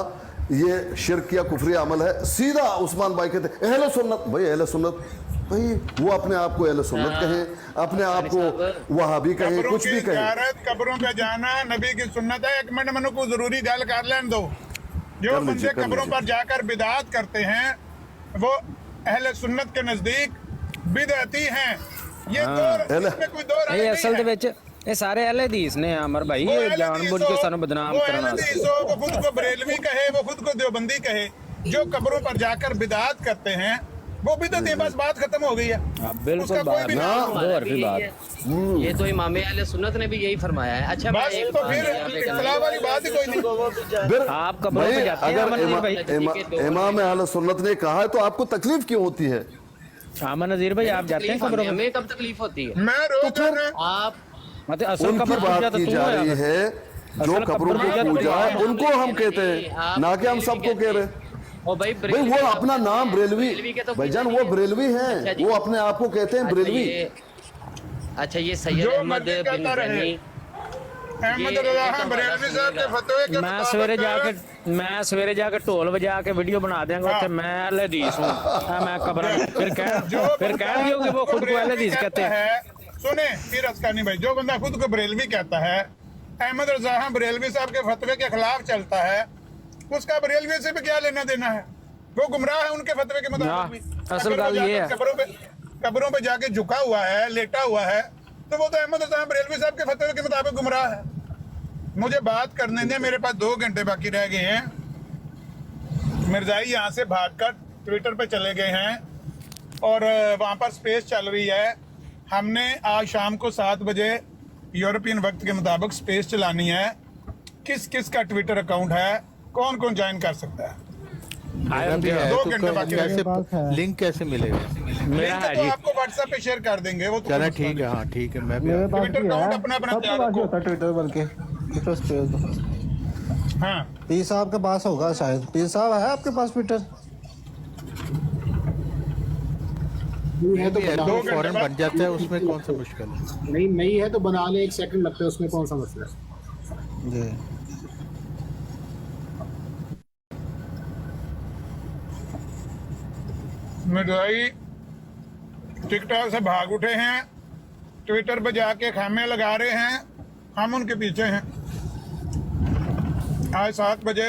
ये शिरक या कुफरी अमल है, सीधा उस्मान भाई कहते अहले सुन्नत। भाई अहले सुन्नत, भाई वो अपने आप को अहले सुन्नत कहें, अपने आप को वहाबी कहें, कब्रों कुछ की भी कहें। ज़ियारत, कब्रों पे जाना नबी की सुन्नत है। एक मिनट मनु को जरूरी गल कर लेने दो। जो कर बंदे लीजिए, कर कब्रों लीजिए। पर जाकर बिदात करते हैं वो अहले सुन्नत के नजदीक बिदअती हैं। ये दो, इसमें कोई दो राय ਇਹ नहीं ਅਸਲ ਦੇ है। ਵਿੱਚ ਇਹ ਸਾਰੇ ਅਹਲੇ ਹਦੀਸ ਨੇ ਅਮਰ ਭਾਈ, वो ਇਹ अहले ਜਾਣਬੁੱਝ हदीस के हो, ਸਾਨੂੰ ਬਦਨਾਮ वो ਕਰਨ अहले वास्ते। हदीस हो, वो खुद को बरेलवी कहे, वो खुद को देवबंदी कहे, जो कब्रों पर जाकर बिदात करते हैं वो बिदअती, बस बात खत्म हो गई है। हाँ, बिल्कुल उसका कोई बात भी ना, नाम दो हरफी बात। ये तो इमाम अहले सुन्नत ने भी यही फरमाया है। अच्छा मैं बस एक तो बात फिर यहाँ पे करना इख्तिलाफ वाली बात ही कोई नहीं। फिर आप कब्रों पे भाई, जाते हैं अगर अमन नज़ीर भाई? इमाम अहले सुन्नत ने कहा है तो आपको तकलीफ क्यों होती है? अमन नज़ीर भाई आप जाते हैं तकलीफ कब्रों पे? हमें कब तकलीफ होती है? मैं रोज जाना आप मतलब असल उनकी कब्र बात पूजा तो की तू जा है रही यार। है, जो असल कब्रों कब्र की पूजा तो पूजा है तुम्हारा उनको हम कहते हैं, ना कि हम सबको कह रहे हैं। ओ भाई भाई वो अपना नाम बरेलवी, के तो भाईजान वो बरेलवी अच्छा हैं, जी। वो अपने आप को कहते हैं बरेलवी। अच्छा ये सैयद जो अहमद मर्जी बिन कहता रहे। गनी, अहमद रजा खान बरेलवी साहब के फतवे के मैं मुताबिक सवेरे जाके ढोल बजा के वीडियो बना देंगे उत्थे मैं अहले हदीस हूं, मैं कब्र फिर कहेंगे कि वो खुद को अहले हदीस कहते हैं। सुने फिर अस्कानी भाई, जो बंदा खुद को बरेलवी कहता है, अहमद रजा खान बरेलवी साहब के फतवे के खिलाफ चलता है, उसका बरेलवी से भी क्या लेना देना है? वो गुमराह है उनके फतवे के मुताबिक भी। असल कब्रों गल पे ये है। कब्रों पे जाके झुका हुआ है, लेटा हुआ है, तो वो तो अहमद रजा खान बरेलवी साहब के फतवे के मुताबिक गुमराह है। मुझे बात करने दें, मेरे पास 2 घंटे बाकी रह गए हैं। मिर्जाई यहाँ से भागकर ट्विटर पे चले गए हैं और वहाँ पर स्पेस चल रही है। हमने आज शाम को 7 बजे यूरोपियन वक्त के मुताबिक स्पेस चलानी है। किस किस का ट्विटर अकाउंट है, कौन कौन ज्वाइन कर सकता है? मेरा भी है, 2 तो घंटे बाकी रह गए। कैसे लिंक कैसे मिलेगा? मेरा लिंक है तो जी। आपको व्हाट्सएप पे शेयर कर देंगे। वो तो चलो ठीक है, हाँ ठीक है, मैं भी आ- ट्विटर अकाउंट अपना अपना तैयार रखो। ट्विटर बल्कि ट्विटर स्पेस दो। हाँ, पीर साहब के पास होगा शायद। पीर साहब है आपके पास ट्विटर? है तो बना, 2 घंटे फौरन बाद बन जाता है, उसमें कौन सा मुश्किल है? नहीं नहीं है तो बना ले, 1 सेकंड लगता है, उसमें कौन सा मसला है? जी मिर्जाई टिकटॉक से भाग उठे हैं, ट्विटर पे जाके खामे लगा रहे हैं, हम उनके पीछे हैं। आज 7 बजे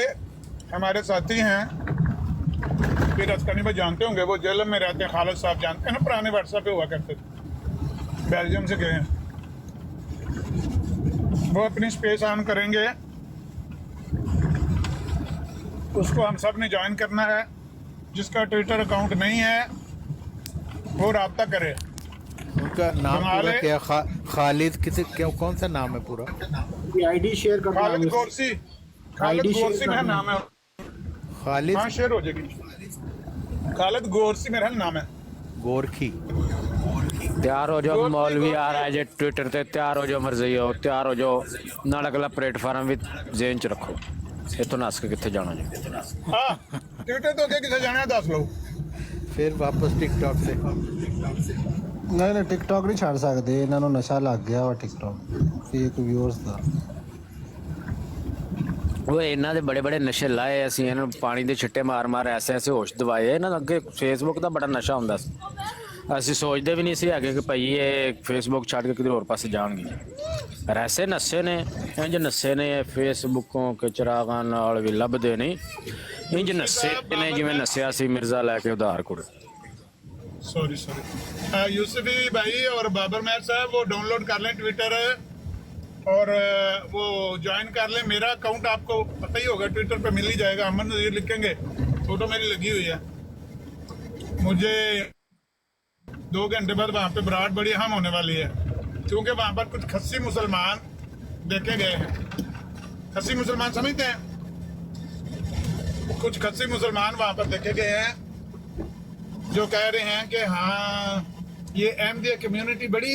हमारे साथी हैं, फिर अस्कनी में जानते होंगे, वो जेल में रहते हैं, खालिद साहब जानते हैं ना, पुराने व्हाट्सएप पे हुआ करते थे, बेल्जियम से गए हैं। वो अपनी स्पेस ऑन करेंगे, उसको हम सब ने ज्वाइन करना है। जिसका ट्विटर अकाउंट नहीं है वो राब्ता करे। उनका नाम बना पूरा ले। क्या? खालिद किसे, क्या कौन सा नाम है पूरा? ये आईडी शेयर कर खालिद दो। गोरसी, खालिद ID शेयर गोरसी मेरा करना। नाम है। खालिद हाँ शेयर हो जाएगी। खालिद गोरसी मेरा नाम है। गोरखी। तैयार हो जाओ, मौलवी आ रहा है जे ट्विटर ते, तैयार हो जाओ, मर्जी हो, तैयार हो जाओ, नाल अगला प्लेटफार्म भी जेन च रखो, इतो नस के किथे जाना जी। हाँ ट्विटर तो क्या किसे जाना है 10 लोग। फिर वापस टिकटॉक से नहीं टिकटॉक नहीं छड़ सकते, इन्हां नूं नशा लग गया वा टिकटॉक फेक व्यूअर्स दा। ਉਹ ਇਹਨਾਂ ਦੇ ਬੜੇ ਬੜੇ ਨਸ਼ੇ ਲਾਏ, ਅਸੀਂ ਇਹਨਾਂ ਨੂੰ ਪਾਣੀ ਦੇ ਛਿੱਟੇ ਮਾਰ ਮਾਰ ਐਸੇ ਐਸੇ ਹੋਸ਼ ਦਵਾਏ। ਇਹਨਾਂ ਦਾ ਅੱਗੇ ਫੇਸਬੁੱਕ ਦਾ ਬੜਾ ਨਸ਼ਾ ਹੁੰਦਾ ਸੀ, ਅਸੀਂ ਸੋਚਦੇ ਵੀ ਨਹੀਂ ਸੀ ਹੈਗੇ ਕਿ ਭਾਈ ਇਹ ਫੇਸਬੁੱਕ ਛੱਡ ਕੇ ਕਿਤੇ ਹੋਰ ਪਾਸੇ ਜਾਣਗੇ। ਐਸੇ ਨਸ਼ੇ ਨੇ, ਇੰਜ ਨਸ਼ੇ ਨੇ ਫੇਸਬੁੱਕੋਂ ਕੇ ਚਿਰਾਗਾਂ ਨਾਲ ਵੀ ਲੱਭਦੇ ਨਹੀਂ, ਇੰਜ ਨਸ਼ੇ ਨੇ ਜਿਵੇਂ ਨਸਿਆ ਸੀ ਮਿਰਜ਼ਾ ਲੈ ਕੇ ਉਧਾਰ ਕੁੜ। सॉरी यूसुफी भाई और बाबर महर साहब वो डाउनलोड कर लें ट्विटर और वो ज्वाइन कर लें। मेरा अकाउंट आपको पता ही होगा, ट्विटर पे मिल ही जाएगा, अमन नज़ीर लिखेंगे, फोटो मेरी लगी हुई है। मुझे 2 घंटे बाद वहाँ पे बरात बड़ी अहम होने वाली है, क्योंकि वहाँ पर कुछ खस्सी मुसलमान देखे गए हैं। खस्सी मुसलमान समझते हैं? कुछ खस्सी मुसलमान वहाँ पर देखे गए हैं जो कह रहे हैं कि हाँ ये अहमदिया कम्युनिटी बड़ी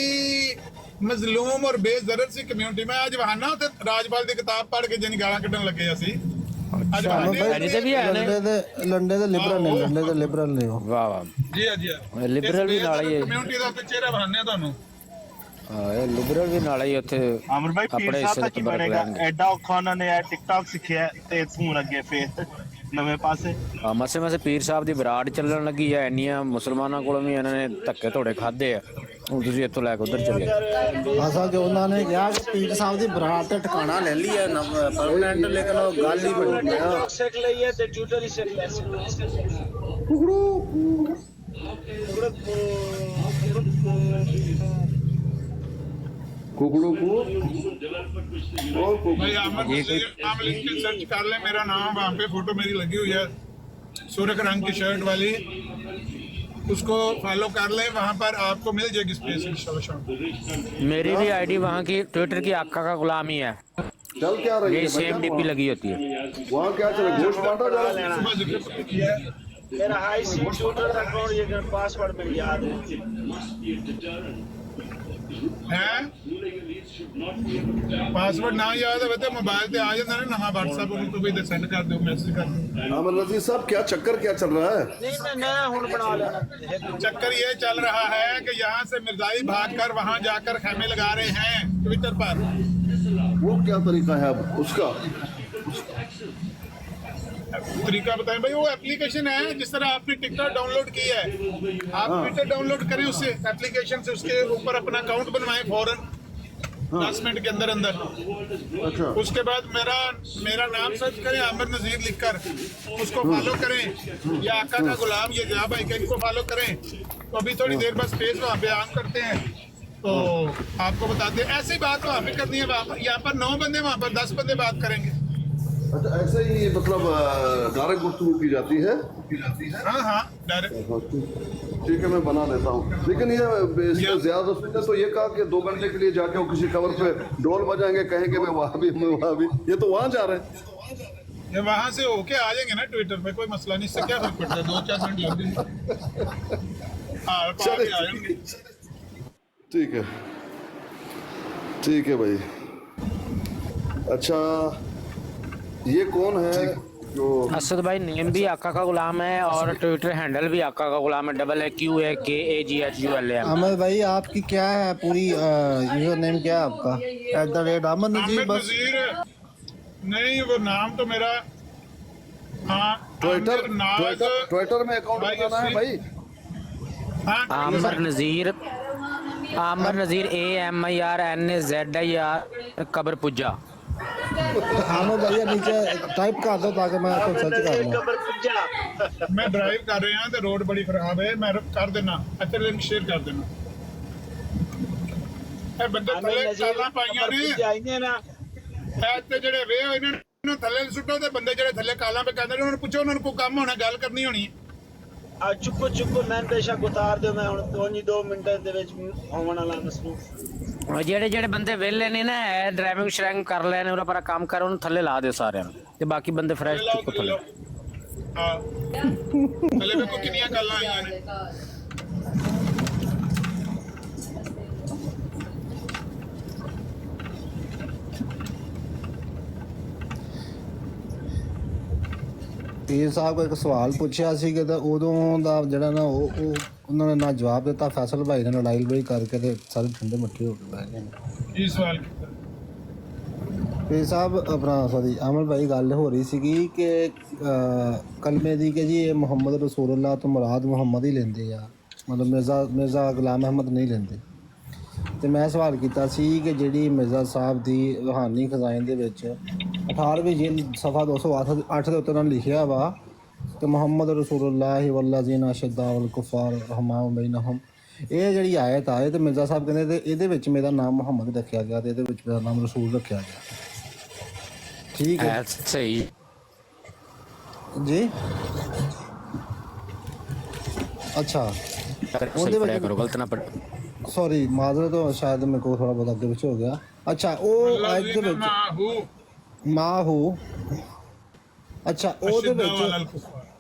मजलूम और बेजरर सी कम्युनिटी। मैं आज वहां ना राजपाल की किताब पढ़ के जिन गाला कढ़न लगे असी ਅੱਛਾ ਐਡੀ ਤੇ ਵੀ ਹੈ ਨੇ ਲੰਡੇ ਦੇ ਲਿਬਰਲ ਨੇ ਉਹ। ਵਾਹ ਵਾਹ ਜੀ ਹਾਂ, ਜੀ ਹਾਂ। ਲਿਬਰਲ ਵੀ ਨਾਲ ਹੀ ਹੈ ਕਮਿਊਨਿਟੀ ਦਾ ਕੋਈ ਚਿਹਰਾ ਬਣਾਉਂਦੇ ਆ ਤੁਹਾਨੂੰ। ਹਾਂ ਇਹ ਲਿਬਰਲ ਵੀ ਨਾਲ ਹੀ ਉੱਥੇ ਅਮਰ ਭਾਈ ਪੀਰ ਆਪਣੇ ਸਾਹਿਬ ਹਿੱਸੇ ਦਾ ਤੇ ਕੀ ਬਰਕ ਬਣੇਗਾ? ਲੈਣਗੇ। ਐਡਾ ਔਖਾ ਉਹਨਾਂ ਨੇ ਟਿਕਟੌਕ ਸਿੱਖਿਆ ਤੇ ਹੁਣ ਅੱਗੇ ਫੇਰ ਨਵੇਂ ਪਾਸੇ। ਮਸੇ ਮਸੇ ਪੀਰ ਸਾਹਿਬ ਦੀ ਵਿਰਾਟ ਚੱਲਣ ਲੱਗੀ ਹੈ, ਇੰਨੀਆਂ ਮੁਸਲਮਾਨਾਂ ਕੋਲੋਂ ਵੀ ਇਹਨਾਂ ਨੇ ਧੱਕੇ ਧੋੜੇ ਖਾਦੇ ਆ, ਹੁਣ ਤੁਸੀਂ ਇੱਥੋਂ ਲੈ ਕੇ ਉਧਰ ਚੱਲੇ। ਅਸਲ ਜੋ ਉਹਨਾਂ ਨੇ ਕਿਹਾ ਕਿ ਪੀਰ ਸਾਹਿਬ ਦੀ ਬਰਾਤ ਤੇ ਟਿਕਾਣਾ ਲੈ ਲਈ ਹੈ ਪਰਮਾਨੈਂਟ, ਲੇਕਿਨ ਉਹ ਗੱਲ ਹੀ ਬਣੀ ਹੈ। ਸਿੱਖ ਲਈਏ ਤੇ ਟਵਿੱਟਰ ਹੀ ਸਿੱਖ ਲੈ कुकड़ों को भाई आमिर नज़ीर आमिर लिख के सर्च कर ले, मेरा नाम वहाँ पे फोटो मेरी लगी हुई है सुर्ख रंग की शर्ट वाली, उसको फॉलो कर ले, वहाँ पर आपको मिल जाएगी स्पेस इंशाल्लाह। मेरी भी आईडी वहाँ की ट्विटर की आका का गुलाम ही है, चल क्या रही ये है सेम डीपी लगी होती है। वहाँ क्या चले, गोश्त बांटा जा रहा है। सुबह जिक्र पत्ती किया है। मेरा हाई सी शूटर अकाउंट ये पासवर्ड मेरे याद है पासवर्ड ना याद है तो मोबाइल पे आ जाता है नवा व्हाट्सएप उनको भी सेंड कर दो, मैसेज कर दो। अमर नजीर साहब क्या चक्कर क्या चल रहा है? नहीं मैं नया हुन बना लेना। चक्कर ये चल रहा है कि यहाँ से मिर्जाई भागकर वहाँ जाकर खेमे लगा रहे हैं ट्विटर पर। वो क्या तरीका है अब उसका? तरीका बताएं भाई। वो एप्लीकेशन है, जिस तरह आपने टिकटॉक डाउनलोड की है, आप ट्विटर डाउनलोड करें उससे एप्लीकेशन से, उसके ऊपर अपना अकाउंट बनवाएं फौरन 10 मिनट के अंदर अंदर। अच्छा। उसके बाद मेरा नाम सर्च करें आमिर नज़ीर लिखकर, उसको फॉलो करें, या आका का गुलाम ये जया भाई का, इनको फॉलो करें। तो अभी थोड़ी देर बाद स्पेस वहाँ पे ऑन करते हैं तो आपको बताते हैं। ऐसी बात वहाँ पे करनी है, वहाँ पर यहाँ पर 9 बंदे, वहाँ पर 10 बंदे बात करेंगे। अच्छा ऐसे ही मतलब डायरेक्ट गुफ्तगू की जाती है? हाँ हाँ डायरेक्ट। ठीक है मैं बना लेता हूँ, लेकिन ये इसमें ज़्यादा रसूल ने तो ये कहा कि 2 घंटे के लिए जाके वो किसी कवर पे ढोल बजाएंगे, कहेंगे मैं वहाँ भी, ये तो वहाँ जा रहे हैं। ये वहाँ से होके आ जाएंगे ना ट्विटर पे, कोई मसला नहीं, इससे क्या फर्क पड़ता है, 2-4 मिनट लग जाएंगे। हाँ तो आगे आ जाएंगे। ठीक है भाई। अच्छा ये कौन है जो? असद भाई नेम भी आका का गुलाम है और ट्विटर हैंडल भी आका का गुलाम है, $QAKAGHULAM। अमर भाई आपकी क्या है पूरी यूजर नेम क्या है आपका? @अमर नजीर आमिर बस? नज़ीर नहीं, वो नाम तो मेरा हाँ ट्विटर में अकाउंट बनाना है भाई। आमिर नज़ीर AMIRNAZIR कब्र पुज्जा। आमिर भैया नीचे टाइप कर दो ताकि मैं आपको सर्च कर लूँ। मैं ड्राइव कर रहे हैं तो रोड बड़ी खराब है, मैं कर देना, अच्छा लिंक शेयर कर देना। ਇਹ ਬੰਦੇ ਥੱਲੇ ਕਾਲਾਂ ਪਾਈਆਂ ਨੇ ਜਾਈਏ ਨਾ ਐ ਤੇ ਜਿਹੜੇ ਵੇ ਇਹਨਾਂ ਨੂੰ ਥੱਲੇ ਸੁੱਟੋ ਤੇ ਬੰਦੇ ਜਿਹੜੇ ਥੱਲੇ ਕਾਲਾਂ ਪੇ ਕਹਿੰਦੇ ਨੇ ਉਹਨਾਂ ਨੂੰ ਪੁੱਛੋ, ਉਹਨਾਂ ਨੂੰ ਕੋਈ ਕੰਮ ਹੋਣਾ, ਗੱਲ ਕਰਨੀ ਹੋਣੀ। ਆ ਚੁੱਕੋ ਮੈਂ ਬੇਸ਼ੱਕ ਉਤਾਰ ਦਿਓ, ਮੈਂ ਹੁਣ 2 ਮਿੰਟਾਂ ਦੇ ਵਿੱਚ ਹੋਣ ਵਾਲਾ ਮਸਰੂਫ। ਜਿਹੜੇ ਬੰਦੇ ਵਿਹਲੇ ਨੇ ਨਾ ਡਰਾਈਵਿੰਗ ਸ਼ਰੈਂਗ ਕਰ ਲੈਣੇ, ਉਹਨਾਂ ਪਰ ਕੰਮ ਕਰ, ਉਹਨੂੰ ਥੱਲੇ ਲਾ ਦਿਓ ਸਾਰਿਆਂ ਨੂੰ, ਤੇ ਬਾਕੀ ਬੰਦੇ ਫਰੈਸ਼ ਚੁੱਕੋ ਥੱਲੇ। ਹਾਂ ਥੱਲੇ ਵੇਖੋ ਕਿੰਨੀਆਂ ਕਾਲਾਂ ਆਈਆਂ ਨੇ। ਪੀਰ ਸਾਹਿਬ ਕੋਲ ਇੱਕ ਸਵਾਲ ਪੁੱਛਿਆ ਸੀ ਕਿ ਤਾਂ ਉਦੋਂ ਦਾ ਜਿਹੜਾ ਨਾ ਉਹ ਉਹਨਾਂ ਨੇ ਨਾ ਜਵਾਬ ਦਿੱਤਾ, ਫੈਸਲ ਭਾਈ ਨੇ ਲੜਾਈ ਕਰਕੇ ਤੇ ਸਾਰੇ ਠੰਡੇ ਮੱਠੇ ਹੋ ਕੇ ਬਹਿ ਗਏ ਨੇ। ਕੀ ਸਵਾਲ ਕੀਤਾ? ਪੀਰ ਸਾਹਿਬ ਆਪਣਾ ਸੌਰੀ ਅਮਰ ਭਾਈ ਗੱਲ ਹੋ ਰਹੀ ਸੀਗੀ ਕਿ ਕਲਮੇ ਦੀ ਕਿ ਜੀ ਇਹ ਮੁਹੰਮਦ ਰਸੂਲullah ਤੋਂ ਮੁਰਾਦ ਮੁਹੰਮਦ ਹੀ ਲੈਂਦੇ ਆ, ਮਤਲਬ ਮਿਰਜ਼ਾ ਗੁਲਾਮ ਅਹਿਮਦ ਨਹੀਂ ਲੈਂਦੇ। ਤੇ ਮੈਂ ਸਵਾਲ ਕੀਤਾ ਸੀ ਕਿ ਜਿਹੜੀ ਮਿਰਜ਼ਾ ਸਾਹਿਬ ਦੀ ਰੂਹਾਨੀ ਖਜ਼ਾਨੇ ਦੇ ਵਿੱਚ 18ਵੀਂ ਜਿਲਦ ਸਫਾ 208 ਦੇ ਉੱਤੇ ਉਹਨਾਂ ਨੇ ਲਿਖਿਆ ਵਾ ਕਿ ਮੁਹੰਮਦ ਰਸੂਲullah ਵੱਲਜ਼ੀਨਾ ਅਸ਼ੱਦਾਉਲ ਕੁਫਾਰ ਰਹਮਾਉ ਬੈਨਹੁਮ, ਇਹ ਜਿਹੜੀ ਆਇਤ ਆਏ ਤੇ ਮਿਰਜ਼ਾ ਸਾਹਿਬ ਕਹਿੰਦੇ ਤੇ ਇਹਦੇ ਵਿੱਚ ਮੇਰਾ ਨਾਮ ਮੁਹੰਮਦ ਰੱਖਿਆ ਗਿਆ ਤੇ ਇਹਦੇ ਵਿੱਚ ਮੇਰਾ ਨਾਮ ਰਸੂਲ ਰੱਖਿਆ ਗਿਆ। ਠੀਕ ਹੈ ਸਹੀ ਜੀ। ਅੱਛਾ ਉਹਦੇ ਵਿੱਚ ਕਰੋ, ਗਲਤ ਨਾ ਪੜ। ਸੌਰੀ ਮਾਜ਼ਰਤ ਹੋ, ਸ਼ਾਇਦ ਮੇਰੇ ਕੋਲ ਥੋੜਾ ਬਹੁਤ ਅੱਗੇ ਪਿੱਛੇ ਹੋ ਗਿਆ। ਅੱਛਾ ਉਹ ਆਇਤ ਦੇ ਵਿੱਚ ਮਾਹੂ, ਅੱਛਾ ਉਹਦੇ ਵਿੱਚ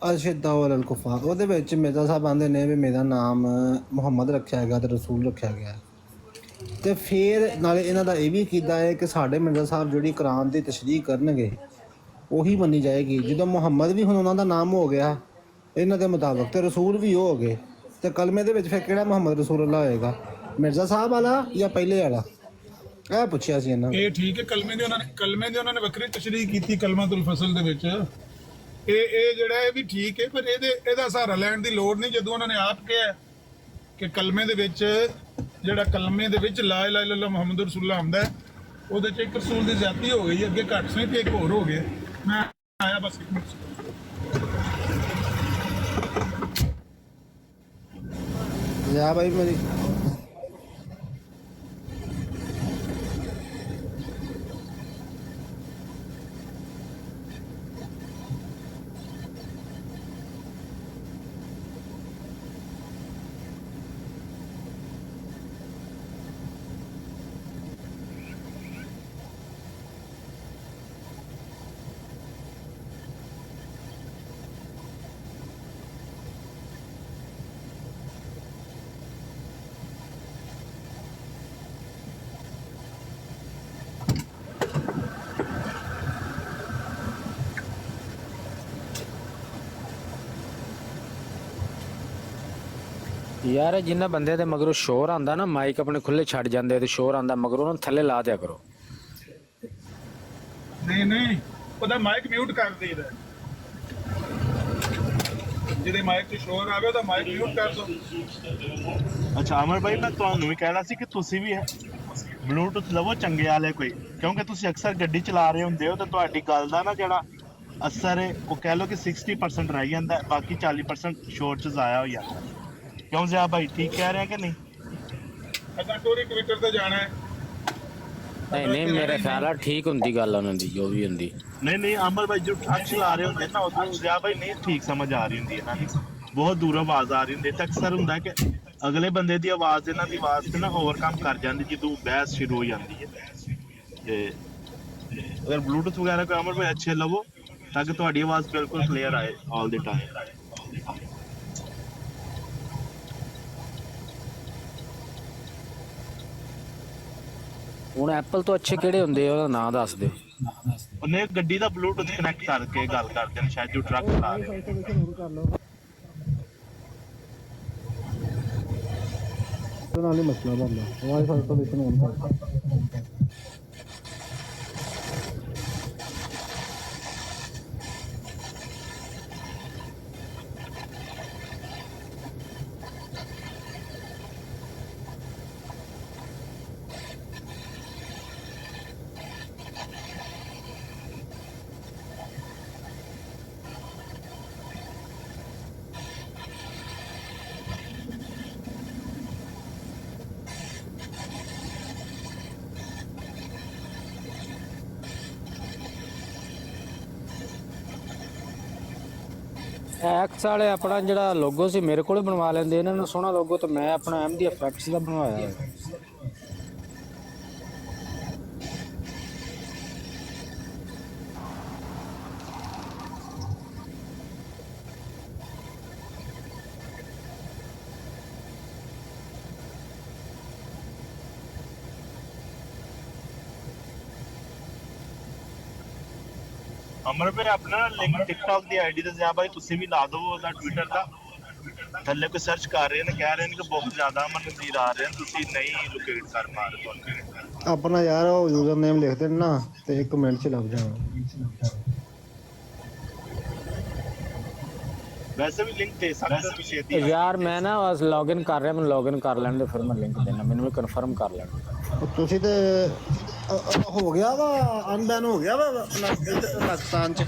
ਅਸ਼ੱਦਾਉ ਅਲਲ ਕੁਫਾਰ, ਉਹਦੇ ਵਿੱਚ ਮਿਰਜ਼ਾ ਸਾਹਿਬ ਆਂਦੇ ਨੇ ਵੀ ਮੇਰਾ ਨਾਮ ਮੁਹੰਮਦ ਰੱਖਿਆ ਗਿਆ ਤੇ ਰਸੂਲ ਰੱਖਿਆ ਗਿਆ। ਤੇ ਫਿਰ ਨਾਲੇ ਇਹਨਾਂ ਦਾ ਇਹ ਵੀ ਕੀਤਾ ਹੈ ਕਿ ਸਾਡੇ ਮਿਰਜ਼ਾ ਸਾਹਿਬ ਜਿਹੜੀ ਕੁਰਾਨ ਦੀ ਤਸ਼ਰੀਹ ਕਰਨਗੇ ਉਹੀ ਮੰਨੀ ਜਾਏਗੀ। ਜਦੋਂ ਮੁਹੰਮਦ ਵੀ ਹੁਣ ਉਹਨਾਂ ਦਾ ਨਾਮ ਹੋ ਗਿਆ ਇਹਨਾਂ ਦੇ ਮੁਤਾਬਕ, ਤੇ ਰਸੂਲ ਵੀ ਉਹ ਹੋ ਗਏ, ਤੇ ਕਲਮੇ ਦੇ ਵਿੱਚ ਫਿਰ ਕਿਹੜਾ ਮੁਹੰਮਦ ਰਸੂਲullah ਹੋਏਗਾ, ਮਿਰਜ਼ਾ ਸਾਹਿਬ ਵਾਲਾ ਜਾਂ ਪਹਿਲੇ ਵਾਲਾ? ਇਹ ਪੁੱਛਿਆ ਸੀ ਇਹਨਾਂ ਨੇ। ਇਹ ਠੀਕ ਹੈ, ਕਲਮੇ ਦੀ ਉਹਨਾਂ ਨੇ ਵੱਖਰੀ ਤਸ਼ਰੀਹ ਕੀਤੀ ਕਲਮਾਤੁਲ ਫਸਲ ਦੇ ਵਿੱਚ। ਇਹ ਜਿਹੜਾ ਇਹ ਵੀ ਠੀਕ ਹੈ, ਪਰ ਇਹਦਾ ਸਹਾਰਾ ਲੈਣ ਦੀ ਲੋੜ ਨਹੀਂ ਜਦੋਂ ਉਹਨਾਂ ਨੇ ਆਪ ਕਿਹਾ ਕਿ ਕਲਮੇ ਦੇ ਵਿੱਚ ਜਿਹੜਾ ਕਲਮੇ ਦੇ ਵਿੱਚ ਲਾ ਇਲਾਹਾ ਇল্লাল্লাহ ਮੁਹੰਮਦ ਰਸੂਲullah ਆਉਂਦਾ ਹੈ, ਉਹਦੇ ਚ ਇੱਕ ਰਸੂਲ ਦੀ ਜ਼ਿਆਦਤੀ ਹੋ ਗਈ, ਅੱਗੇ ਘੱਟ ਸੀ ਤੇ ਇੱਕ ਹੋਰ ਹੋ ਗਿਆ। ਮੈਂ ਆਇਆ ਬਸ ਇੱਕ ਮਿੰਟ। ਯਾ ਭਾਈ ਮੇਰੀ ਯਾਰ ਜਿੰਨਾ ਬੰਦੇ ਦੇ ਮਗਰੋਂ ਸ਼ੋਰ ਆਂਦਾ ਨਾ, ਮਾਈਕ ਆਪਣੇ ਖੁੱਲੇ ਛੱਡ ਜਾਂਦੇ ਤੇ ਸ਼ੋਰ ਆਂਦਾ ਮਗਰੋਂ, ਉਹਨਾਂ ਨੂੰ ਥੱਲੇ ਲਾ ਦਿਆ ਕਰੋ। ਨਹੀਂ ਉਹਦਾ ਮਾਈਕ ਮਿਊਟ ਕਰ ਦੇਈਦਾ, ਜਿਹਦੇ ਮਾਈਕ ਤੇ ਸ਼ੋਰ ਆਵੇ ਉਹਦਾ ਮਾਈਕ ਮਿਊਟ ਕਰ ਦੋ। ਅੱਛਾ ਅਮਰ ਭਾਈ, ਮੈਂ ਤੁਹਾਨੂੰ ਵੀ ਕਹਿਣਾ ਸੀ ਕਿ ਤੁਸੀਂ ਵੀ ਬਲੂਟੁੱਥ ਲਵੋ ਚੰਗੇ ਵਾਲੇ ਕੋਈ, ਕਿਉਂਕਿ ਤੁਸੀਂ ਅਕਸਰ ਗੱਡੀ ਚਲਾ ਰਹੇ ਹੁੰਦੇ ਹੋ, ਤੇ ਤੁਹਾਡੀ ਗੱਲ ਦਾ ਨਾ ਜਿਹੜਾ ਅਸਰ ਹੈ ਉਹ ਕਹਿ ਲਓ ਕਿ 60% ਰਹਿ ਜਾਂਦਾ, ਬਾਕੀ 40% ਸ਼ੋਰ 'ਚ ਜ਼ਾਇਆ ਹੋ ਜਾਂਦਾ। ਕਿਉਂ ਜ਼ਿਆ ਭਾਈ, ਠੀਕ ਕਹਿ ਰਹੇ ਕਿ ਨਹੀਂ? ਅਸਾਂ ਟੋਰੀ ਟਵਿੱਟਰ ਤੇ ਜਾਣਾ ਹੈ। ਨਹੀਂ ਮੇਰੇ ਖਿਆਲ ਨਾਲ ਠੀਕ ਹੁੰਦੀ ਗੱਲ ਉਹਨਾਂ ਦੀ, ਜੋ ਵੀ ਹੁੰਦੀ। ਨਹੀਂ ਅਮਰ ਭਾਈ, ਜੋ ਟਰੱਕ ਚਲਾ ਰਹੇ ਹੁੰਦੇ ਨਾ ਉਦੋਂ ਜ਼ਿਆ ਭਾਈ ਨਹੀਂ ਠੀਕ ਸਮਝ ਆ ਰਹੀ ਹੁੰਦੀ ਇਹਨਾਂ ਦੀ, ਬਹੁਤ ਦੂਰ ਆਵਾਜ਼ ਆ ਰਹੀ ਹੁੰਦੀ, ਤਾਂ ਅਕਸਰ ਹੁੰਦਾ ਕਿ ਅਗਲੇ ਬੰਦੇ ਦੀ ਆਵਾਜ਼ ਇਹਨਾਂ ਦੀ ਆਵਾਜ਼ ਤੇ ਨਾ ਓਵਰਕਮ ਕਰ ਜਾਂਦੀ ਜਦੋਂ ਬਹਿਸ ਸ਼ੁਰੂ ਹੋ ਜਾਂਦੀ ਹੈ। ਤੇ ਅਗਰ ਬਲੂਟੁੱਥ ਵਗੈਰਾ ਕੋਈ ਅਮਰ ਭਾਈ ਅੱਛੇ ਲਵੋ ਤਾਂ ਕਿ ਤੁਹਾਡੀ ਆਵਾਜ਼ ਬਿਲਕੁਲ ਕਲੀਅਰ ਆਏ ਆਲ ਦੇ ਟਾਈਮ। ਹੁਣ ਐਪਲ ਤੋਂ ਅੱਛੇ ਕਿਹੜੇ ਹੁੰਦੇ ਆ, ਉਹਦਾ ਨਾਂ ਦੱਸ ਦਿਓ। ਉਹਨੇ ਗੱਡੀ ਦਾ ਬਲੂਟੁੱਥ ਕਨੈਕਟ ਕਰਕੇ ਗੱਲ ਕਰਦੇ ਨੇ, ਸ਼ਾਇਦ ਜੋ ਟਰੱਕ ਚਲਾ ਰਹੇ ਨਾਲ ਹੀ ਮਸਲਾ ਬਣਦਾ, ਵਾਈਫਾਈ ਤੋਂ ਵਿੱਚ ਨੂੰ ਕਰ। ਐਕਸ ਵਾਲੇ ਆਪਣਾ ਜਿਹੜਾ ਲੋਗੋ ਸੀ ਮੇਰੇ ਕੋਲ ਬਣਵਾ ਲੈਂਦੇ, ਇਹਨਾਂ ਨੂੰ ਸੋਹਣਾ ਲੋਗੋ, ਤੇ ਮੈਂ ਆਪਣਾ ਐਮਡੀ ਇਫੈਕਟਸ ਦਾ ਬਣਵਾਇਆ ਹੈ। ਅਮਰ ਭਾਈ ਆਪਣਾ ਲਿੰਕ ਟਿਕਟੌਕ ਦੀ ਆਈਡੀ ਤੇ ਜ਼ਿਆ ਭਾਈ ਤੁਸੀਂ ਵੀ ਲਾ ਦਿਓ, ਉਹਦਾ ਟਵਿੱਟਰ ਦਾ ਥੱਲੇ ਕੋਈ ਸਰਚ ਕਰ ਰਹੇ ਨੇ, ਕਹਿ ਰਹੇ ਨੇ ਕਿ ਬਹੁਤ ਜ਼ਿਆਦਾ ਅਮਰ ਨਜ਼ੀਰ ਆ ਰਹੇ ਨੇ, ਤੁਸੀਂ ਨਹੀਂ ਲੋਕੇਟ ਕਰ ਪਾ ਰਹੇ ਤੁਹਾਨੂੰ। ਆਪਣਾ ਯਾਰ ਉਹ ਯੂਜ਼ਰ ਨੇਮ ਲਿਖ ਦੇਣ ਨਾ ਤੇ 1 ਮਿੰਟ ਚ ਲੱਭ ਜਾਣਾ। ਵੈਸੇ ਵੀ ਲਿੰਕ ਦੇ ਸਕਦੇ ਹੋ ਤੁਸੀਂ ਇਹਦੀ। ਯਾਰ ਮੈਂ ਨਾ ਬਸ ਲੌਗਇਨ ਕਰ ਰਿਹਾ, ਮੈਨੂੰ ਲੌਗਇਨ ਕਰ ਲੈਣ ਦੇ, ਫਿਰ ਮੈਂ ਲਿੰਕ ਦੇਣਾ, ਮੈਨੂੰ ਵੀ ਕਨਫਰਮ ਕਰ ਲੈਣਾ। ਤੁਸੀਂ ਤੇ ਹੋ ਗਿਆ ਵਾ, ਅਨਬੈਨ ਹੋ ਗਿਆ ਵਾ ਪਾਕਿਸਤਾਨ ਚ।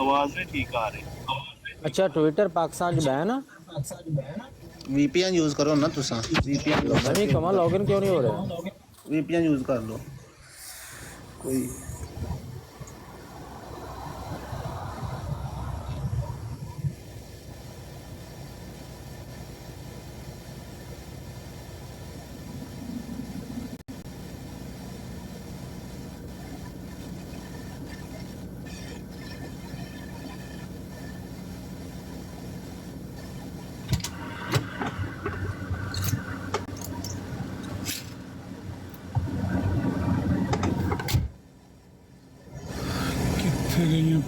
ਆਵਾਜ਼ ਨਹੀਂ ਠੀਕ ਆ ਰਹੀ। ਅੱਛਾ ਟਵਿੱਟਰ ਪਾਕਿਸਤਾਨ ਚ ਬੈਨ ਆ? VPN ਯੂਜ਼ ਕਰੋ ਨਾ ਤੁਸੀਂ, VPN ਲਓ। ਨਹੀਂ ਕਮਾ ਲੌਗਇਨ ਕਿਉਂ ਨਹੀਂ ਹੋ ਰਿਹਾ? VPN ਯੂਜ਼ ਕਰ ਲਓ ਕੋਈ।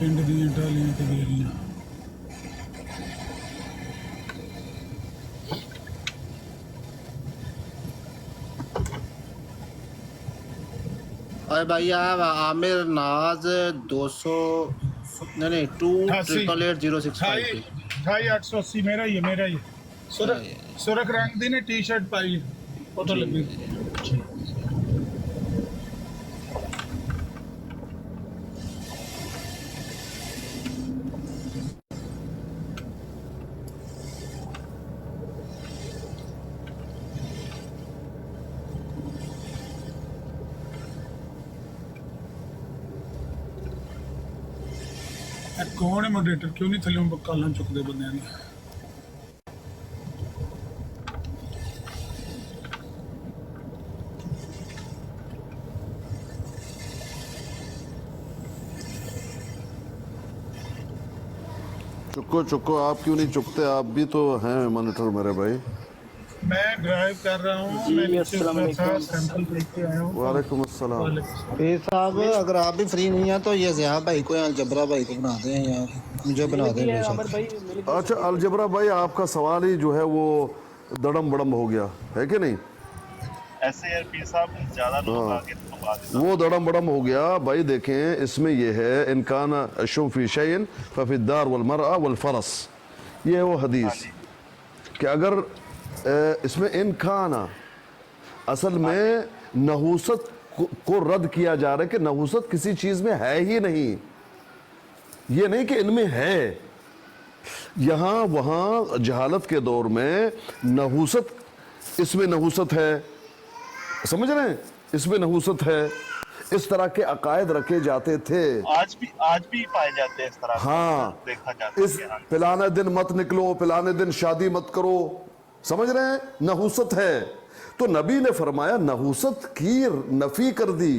ਪਿੰਡ ਦੀਆਂ ਟਾਲੀਆਂ ਤੇ ਬੇਲੀਆਂ। अरे भाई आप आमिर नाज 200 नहीं 2888065 2880 मेरा ही है, मेरा ही सुरख रंग दी ने टी शर्ट पाई है, फोटो लगी। कौन है मॉडरेटर, क्यों नहीं थले कालां चुकते बंदे ने? चुको चुको, आप क्यों नहीं चुकते? आप भी तो हैं मॉनिटर मेरे भाई। मैं ड्राइव कर रहा हूँ, मैं नीचे उतरा था, सैंपल लेके आया हूँ। वालेकुम अस्सलाम। पीर साहब अगर आप भी फ्री नहीं हैं तो ये ज़िया भाई को या जबरा भाई को बना दें, या मुझे बना दें बेशक। अच्छा अलजबरा भाई, आपका सवाल ही जो है वो दड़म बड़म हो गया है कि नहीं? ऐसे यार पीर साहब ज्यादा लोग आगे तो बात वो दड़म बड़म हो गया भाई। देखें इसमें ये है इनकान अशुफी शैन फफिद्दार वल मरआ वल फरस, ये है वो हदीस कि अगर इसमें इनकाना असल में नहूसत को रद्द किया जा रहा है कि नहूसत किसी चीज में है ही नहीं, ये नहीं कि इनमें है। यहाँ वहाँ जहालत के दौर में नहूसत, इसमें नहूसत है, समझ रहे हैं, इसमें नहूसत है, इस तरह के अकायद रखे जाते थे। आज भी पाए जाते हैं इस तरह। हाँ, देखा जाता इस पिलाने दिन मत निकलो, पिलाने दिन शादी मत करो, समझ रहे हैं, नहूसत है। तो नबी ने फरमाया नहूसत की नफी कर दी,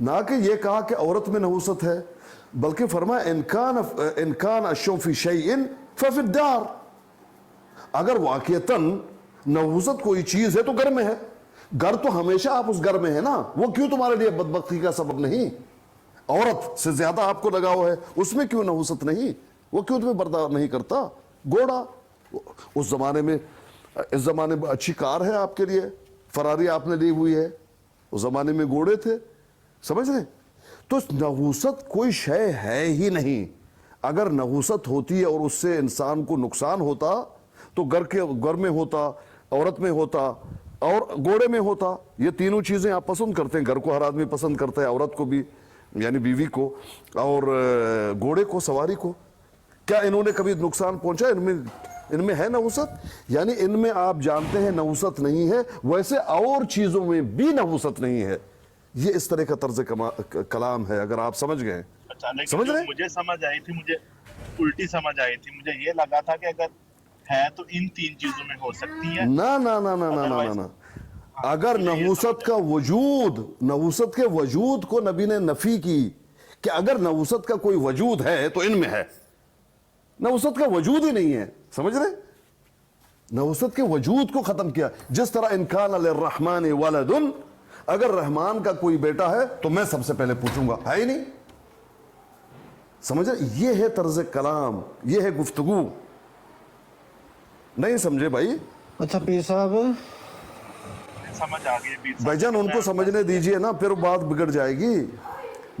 ना कि ये कहा कि औरत में नहूसत है, बल्कि फरमाया इनकान अशुफी शैइन फफिद्दार, अगर वाक़ियतन नहूसत कोई चीज है तो घर में है। घर तो हमेशा आप उस घर में है ना, वो क्यों तुम्हारे लिए बदबख्ती का सबब नहीं? औरत से ज्यादा आपको लगाव है, उसमें क्यों नहूसत नहीं? वो क्यों तुम्हें बर्दाश्त नहीं करता? घोड़ा उस जमाने में, इस जमाने में अच्छी कार है आपके लिए, फरारी आपने ली हुई है, उस जमाने में घोड़े थे, समझ रहे? तो नहूसत कोई शय है ही नहीं। अगर नहूसत होती है और उससे इंसान को नुकसान होता तो घर में होता, औरत में होता और घोड़े में होता। ये तीनों चीजें आप पसंद करते हैं, घर को हर आदमी पसंद करता है, औरत को भी यानी बीवी को, और घोड़े को, सवारी को। क्या इन्होंने कभी नुकसान पहुंचा? इनमें है नहूसत? यानी इनमें आप जानते हैं नहूसत नहीं है, वैसे और चीजों में भी नहूसत नहीं है। ये इस तरह का तर्ज कलाम है, अगर आप समझ गए। अच्छा, लेकिन समझ रहे? मुझे समझ आई थी, मुझे उल्टी समझ आई थी। मुझे ये लगा था कि अगर है तो इन तीन चीजों में हो सकती है। ना ना ना ना ना ना ना ना, अगर नहूसत का वजूद, नहूसत के वजूद को नबी ने नफी की कि अगर नहूसत का कोई वजूद है तो इनमें है। नहूसत का वजूद ही नहीं है, समझ रहे? नहूसत के वजूद को खत्म किया। जिस तरह इनकान लिर्रहमान वलदुन, अगर रहमान का कोई बेटा है तो मैं सबसे पहले पूछूंगा, है ही नहीं, समझ रहे? ये है तर्ज कलाम, ये है गुफ्तगू। नहीं समझे भाई? अच्छा पीर साहब, समझ आ गई पीर साहब। भाईजान उनको समझने दीजिए ना, फिर बात बिगड़ जाएगी।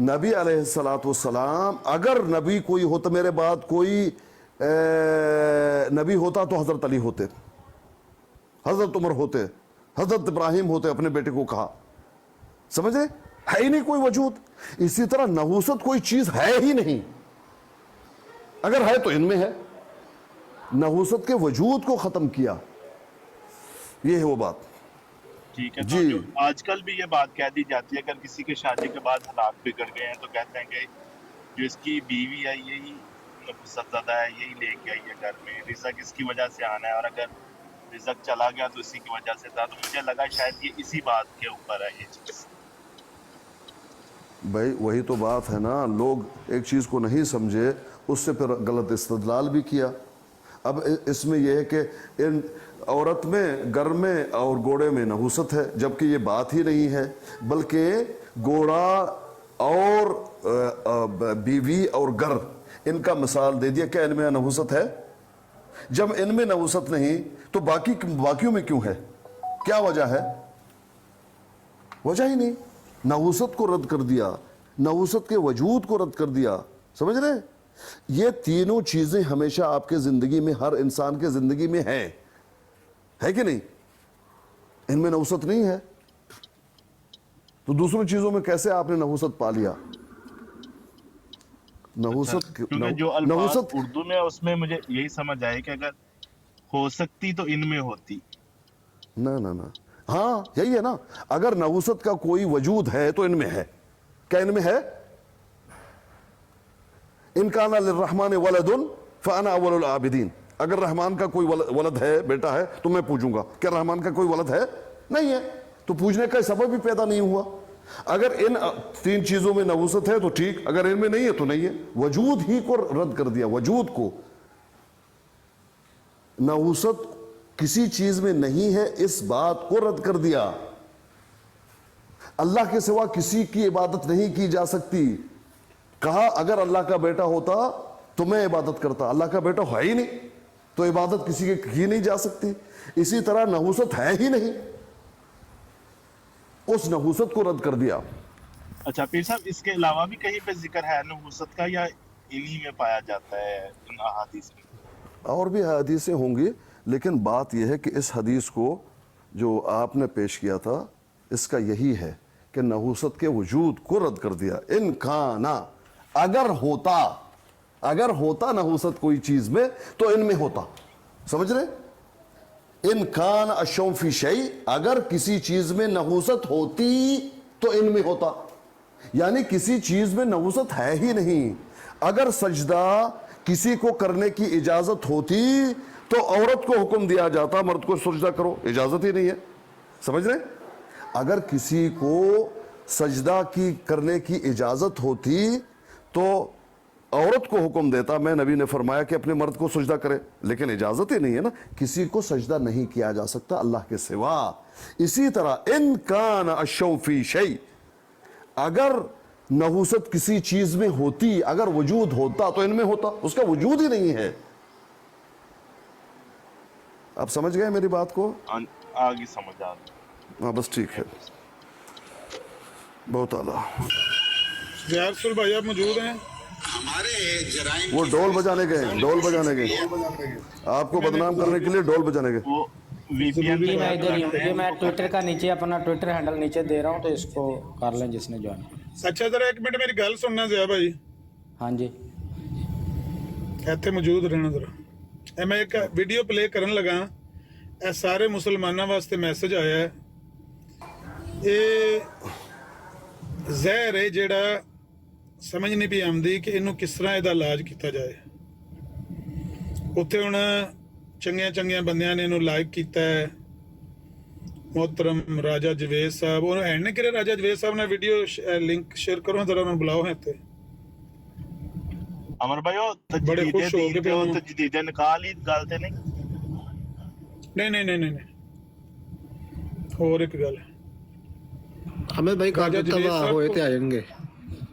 नबी अलैहिस्सलातु वस्सलाम, अगर नबी कोई होता, मेरे बाद कोई नबी होता तो हजरत अली होते, हजरत उमर होते, हजरत इब्राहिम होते, अपने बेटे को कहा, समझे? है ही नहीं कोई वजूद। इसी तरह नहूसत कोई चीज है ही नहीं, अगर है तो इनमें है। नहूसत के वजूद को खत्म किया, ये है वो बात। ठीक है, जी। तो आजकल भी ये बात कह दी जाती है, अगर किसी के शादी के बाद हालात बिगड़ गए हैं तो कहते हैं कि जो इसकी बीवी है यही नफसतज़दा है, यही लेके आई है घर में, रिज़्क़ इसकी वजह से आना है, और अगर रिज़्क़ चला गया तो इसी की वजह से था। तो मुझे लगा शायद ये इसी बात के ऊपर है ये चीज़। भाई वही तो बात है ना, लोग एक चीज़ को नहीं समझे, उससे फिर गलत इस्तदलाल भी किया। अब इसमें यह है कि इन औरत में, घर में और घोड़े में नहूसत है, जबकि ये बात ही नहीं है, बल्कि घोड़ा और बीवी और घर, इनका मिसाल दे दिया। क्या इनमें नहुसत है? जब इनमें नहुसत नहीं तो बाकियों में क्यों है? क्या वजह है? वजह ही नहीं। नहुसत को रद्द कर दिया, नहुसत के वजूद को रद्द कर दिया। समझ रहे हैं? ये तीनों चीजें हमेशा आपके जिंदगी में, हर इंसान के जिंदगी में है कि नहीं? इनमें नहुसत नहीं है तो दूसरी चीजों में कैसे आपने नहुसत पा लिया? नहुसत क्योंकि जो अल्फाज उर्दू में उसमें मुझे यही समझ आया कि अगर हो सकती तो इनमें होती। ना, हाँ यही है ना। अगर नहुसत का कोई वजूद है तो इनमें है। क्या इनमें है? इन काना लिर्रहमान वलदुन फअना अव्वलुल आबिदीन। अगर रहमान का कोई वलद है, बेटा है, तो मैं पूछूंगा क्या रहमान का कोई वलद है? नहीं है, तो पूछने का सबब भी पैदा नहीं हुआ। अगर इन तीन चीजों में नहुसत है तो ठीक, अगर इनमें नहीं है तो नहीं है। वजूद ही को रद्द कर दिया, वजूद को। नहुसत किसी चीज में नहीं है, इस बात को रद्द कर दिया। अल्लाह के सिवा किसी की इबादत नहीं की जा सकती। कहा अगर अल्लाह का बेटा होता तो मैं इबादत करता। अल्लाह का बेटा है ही नहीं तो इबादत किसी की नहीं जा सकती। इसी तरह नहुसत है ही नहीं, उस नहुसत को रद्द कर दिया। अच्छा पीर साहब, इसके अलावा भी कहीं पे जिक्र है नहुसत का या इन्हीं में पाया जाता है इन अहादीस में? और भी हदीसें होंगी, लेकिन बात यह है कि इस हदीस को जो आपने पेश किया था, इसका यही है कि नहुसत के वजूद को रद्द कर दिया। इन खाना, अगर होता नहुसत कोई चीज में तो इनमें होता। समझ रहे? इन खान अशौम फी शै, अगर किसी चीज में नहुसत होती तो इनमें होता। यानी किसी चीज में नहुसत है ही नहीं। अगर सजदा किसी को करने की इजाजत होती तो औरत को हुक्म दिया जाता मर्द को सजदा करो, इजाजत ही नहीं है। समझ रहे? अगर किसी को सजदा की करने की इजाजत होती तो औरत को हुक्म देता, मैं नबी ने फरमाया कि अपने मर्द को सजदा करे, लेकिन इजाजत ही नहीं है ना। किसी को सजदा नहीं किया जा सकता अल्लाह के सिवा। इसी तरह इन कान अशौ फी शै, अगर नहुसत किसी चीज में होती, अगर वजूद होता तो इनमें होता। उसका वजूद ही नहीं है। आप समझ गए मेरी बात को? आगे समझ आ गया। हाँ बस ठीक है, बहुत आला। ज़ियारतुल भाई आप मौजूद हैं? वो ढोल बजाने गए, आपको बदनाम करने के लिए ढोल बजाने गए। वो VPN जी मैं इधर ही हूँ। ये मैं ट्विटर का नीचे अपना ट्विटर हैंडल नीचे दे रहा हूँ, तो इसको कर लें जिसने ज्वाइन। अच्छा जरा एक मिनट मेरी गल सुनना ज़िया भाई। हाँ जी ਇੱਥੇ ਮੌਜੂਦ ਰਹਿਣਾ ਜ਼ਰਾ। ਇਹ ਮੈਂ ਇੱਕ ਵੀਡੀਓ ਪਲੇ ਕਰਨ ਲੱਗਾ। ਇਹ ਸਾਰੇ ਮੁਸਲਮਾਨਾਂ ਵਾਸਤੇ ਮੈਸੇਜ ਆਇਆ ਹੈ। ਇਹ ਜ਼ਹਿਰ ਹੈ ਜਿਹੜਾ ਸਮਝ ਨਹੀਂ ਪਈ ਆਉਂਦੀ ਕਿ ਇਹਨੂੰ ਕਿਸ ਤਰ੍ਹਾਂ ਇਹਦਾ ਇਲਾਜ ਕੀਤਾ ਜਾਏ। ਉੱਥੇ ਹੁਣ ਚੰਗੀਆਂ ਬੰਦਿਆਂ ਨੇ ਇਹਨੂੰ ਲਾਈਕ ਕੀਤਾ ਹੈ। मोहतरम राजा जवेद साहब, और है ने कि राजा जवेद साहब ने वीडियो लिंक शेयर करो जरा, मैं बुलाओ है ते अमर भाई वो बड़े खुश हो गए वो तजदीद निकाल ही गलते नहीं और एक गल हमें भाई कर ਦਿੱਤਾ ਵਾ ਹੋਏ ਤੇ ਆ ਜਾਣਗੇ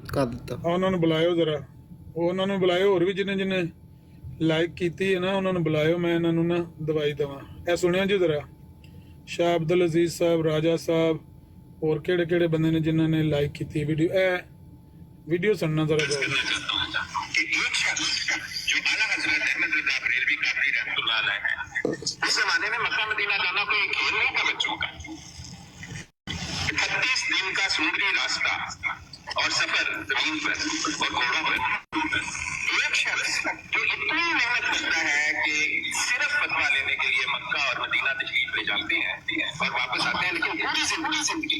ਕਰ ਦਿੱਤਾ। ਉਹਨਾਂ ਨੂੰ ਬੁਲਾਇਓ ਜ਼ਰਾ, ਉਹਨਾਂ ਨੂੰ ਬੁਲਾਇਓ। ਹੋਰ ਵੀ ਜਿਹਨੇ ਲਾਈਕ ਕੀਤੀ ਹੈ ਨਾ ਉਹਨਾਂ ਨੂੰ ਬੁਲਾਇਓ, ਮੈਂ ਇਹਨਾਂ ਨੂੰ ਨਾ ਦਵਾਈ ਦਵਾਂ। ਇਹ ਸੁਣਿਆ ਜੀ ਜ਼ਰਾ, शाह अब्दुल अजीज साहब, राजा साहब और केड़े बंदे ने जिन्होंने लाइक की थी वीडियो सुनना जरा। इस जमाने में मक्का मदीना जाना कोई खेल नहीं था बच्चों का। 38 दिन का समुद्री रास्ता और सफर जमीन पर और घोड़ों पर। एक शख्स जो इतनी मेहनत करता है कि सिर्फ फतवा लेने के लिए मक्का और मदीना तशरीफ ले जाते हैं और वापस आते हैं, लेकिन पूरी जिंदगी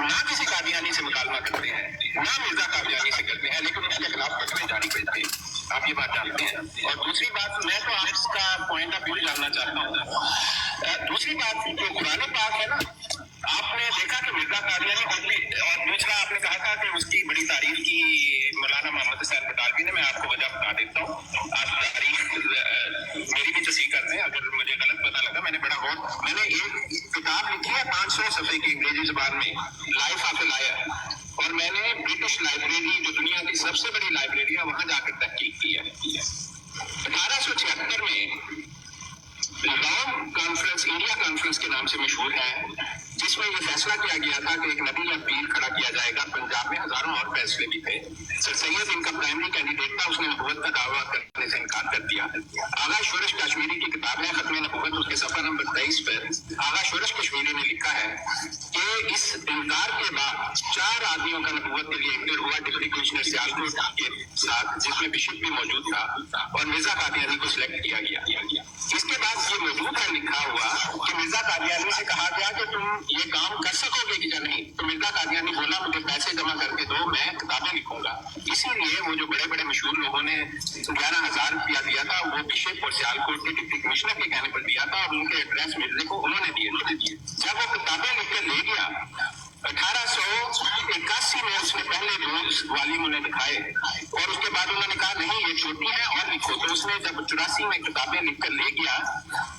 ना किसी कादियानी से मुकालमा करते हैं, ना मिर्जा कादियानी से करते हैं, लेकिन उसके खिलाफ फतवे जारी करते हैं। आप ये बात जानते हैं। और दूसरी बात, मैं तो आपका पॉइंट ऑफ व्यू जानना चाहता हूँ। दूसरी बात, जो कुरान पाक है ना, आपने देखा कि मिर्जा कादियानी और दूसरा आपने कहा था कि उसकी बड़ी तारीफ की मौलाना मोहम्मद हुसैन बटालवी ने। मैं आपको वजह बता देता हूँ, आप तारीफ मेरी भी तस्दीक करते हैं अगर मुझे गलत पता लगा। मैंने एक किताब लिखी है 500 सफ़े की अंग्रेजी ज़बान में, लाइफ ऑफ ए लायर। और मैंने ब्रिटिश लाइब्रेरी, जो दुनिया की सबसे बड़ी लाइब्रेरी है, वहां जाकर तहकीक की है। 1876 में रॉम कॉन्फ्रेंस, इंडिया कॉन्फ्रेंस के नाम से मशहूर है, जिसमें यह फैसला किया गया था कि एक नबी या पीर खड़ा किया जाएगा। पंजाब में हजारों और फैसले भी थे। सर सैयद इनका प्राइमरी कैंडिडेट था, उसने नबूवत का दावा करने से इनकार कर दिया। आगा शोरश कश्मीरी की किताब है खत्म नबूवत, उसके सफा नंबर 23 पर आगा शोरश कश्मीरी ने लिखा है कि इस इनकार के बाद 4 आदमियों का नबूवत के लिए इंटर हुआ डिप्टी कमिश्नर सियालकोट के साथ, जिसमें बिशप भी मौजूद था, और मिर्जा कादियानी को सिलेक्ट किया गया। इसके बाद ये मौजूद है लिखा हुआ कि मिर्जा कादियानी से कहा गया कि तुम ये काम कर सकोगे कि या नहीं। तो मिर्जा कादियानी बोला मुझे पैसे जमा करके दो, मैं किताबें लिखूंगा। इसीलिए वो जो बड़े बड़े मशहूर लोगों ने 11,000 रुपया दिया था, वो बिशप और सियालकोट के डिप्टी कमिश्नर के कहने पर दिया था, और उनके एड्रेस मिर्जे को उन्होंने दिए। जब वो किताबें लिख के ले गया 1881 में उसने पहले 2 वालीम उन्हें दिखाए, और उसके बाद उन्होंने कहा नहीं ये छोटी है और लिखो। तो उसने जब 84 में किताबें लिखकर ले गया,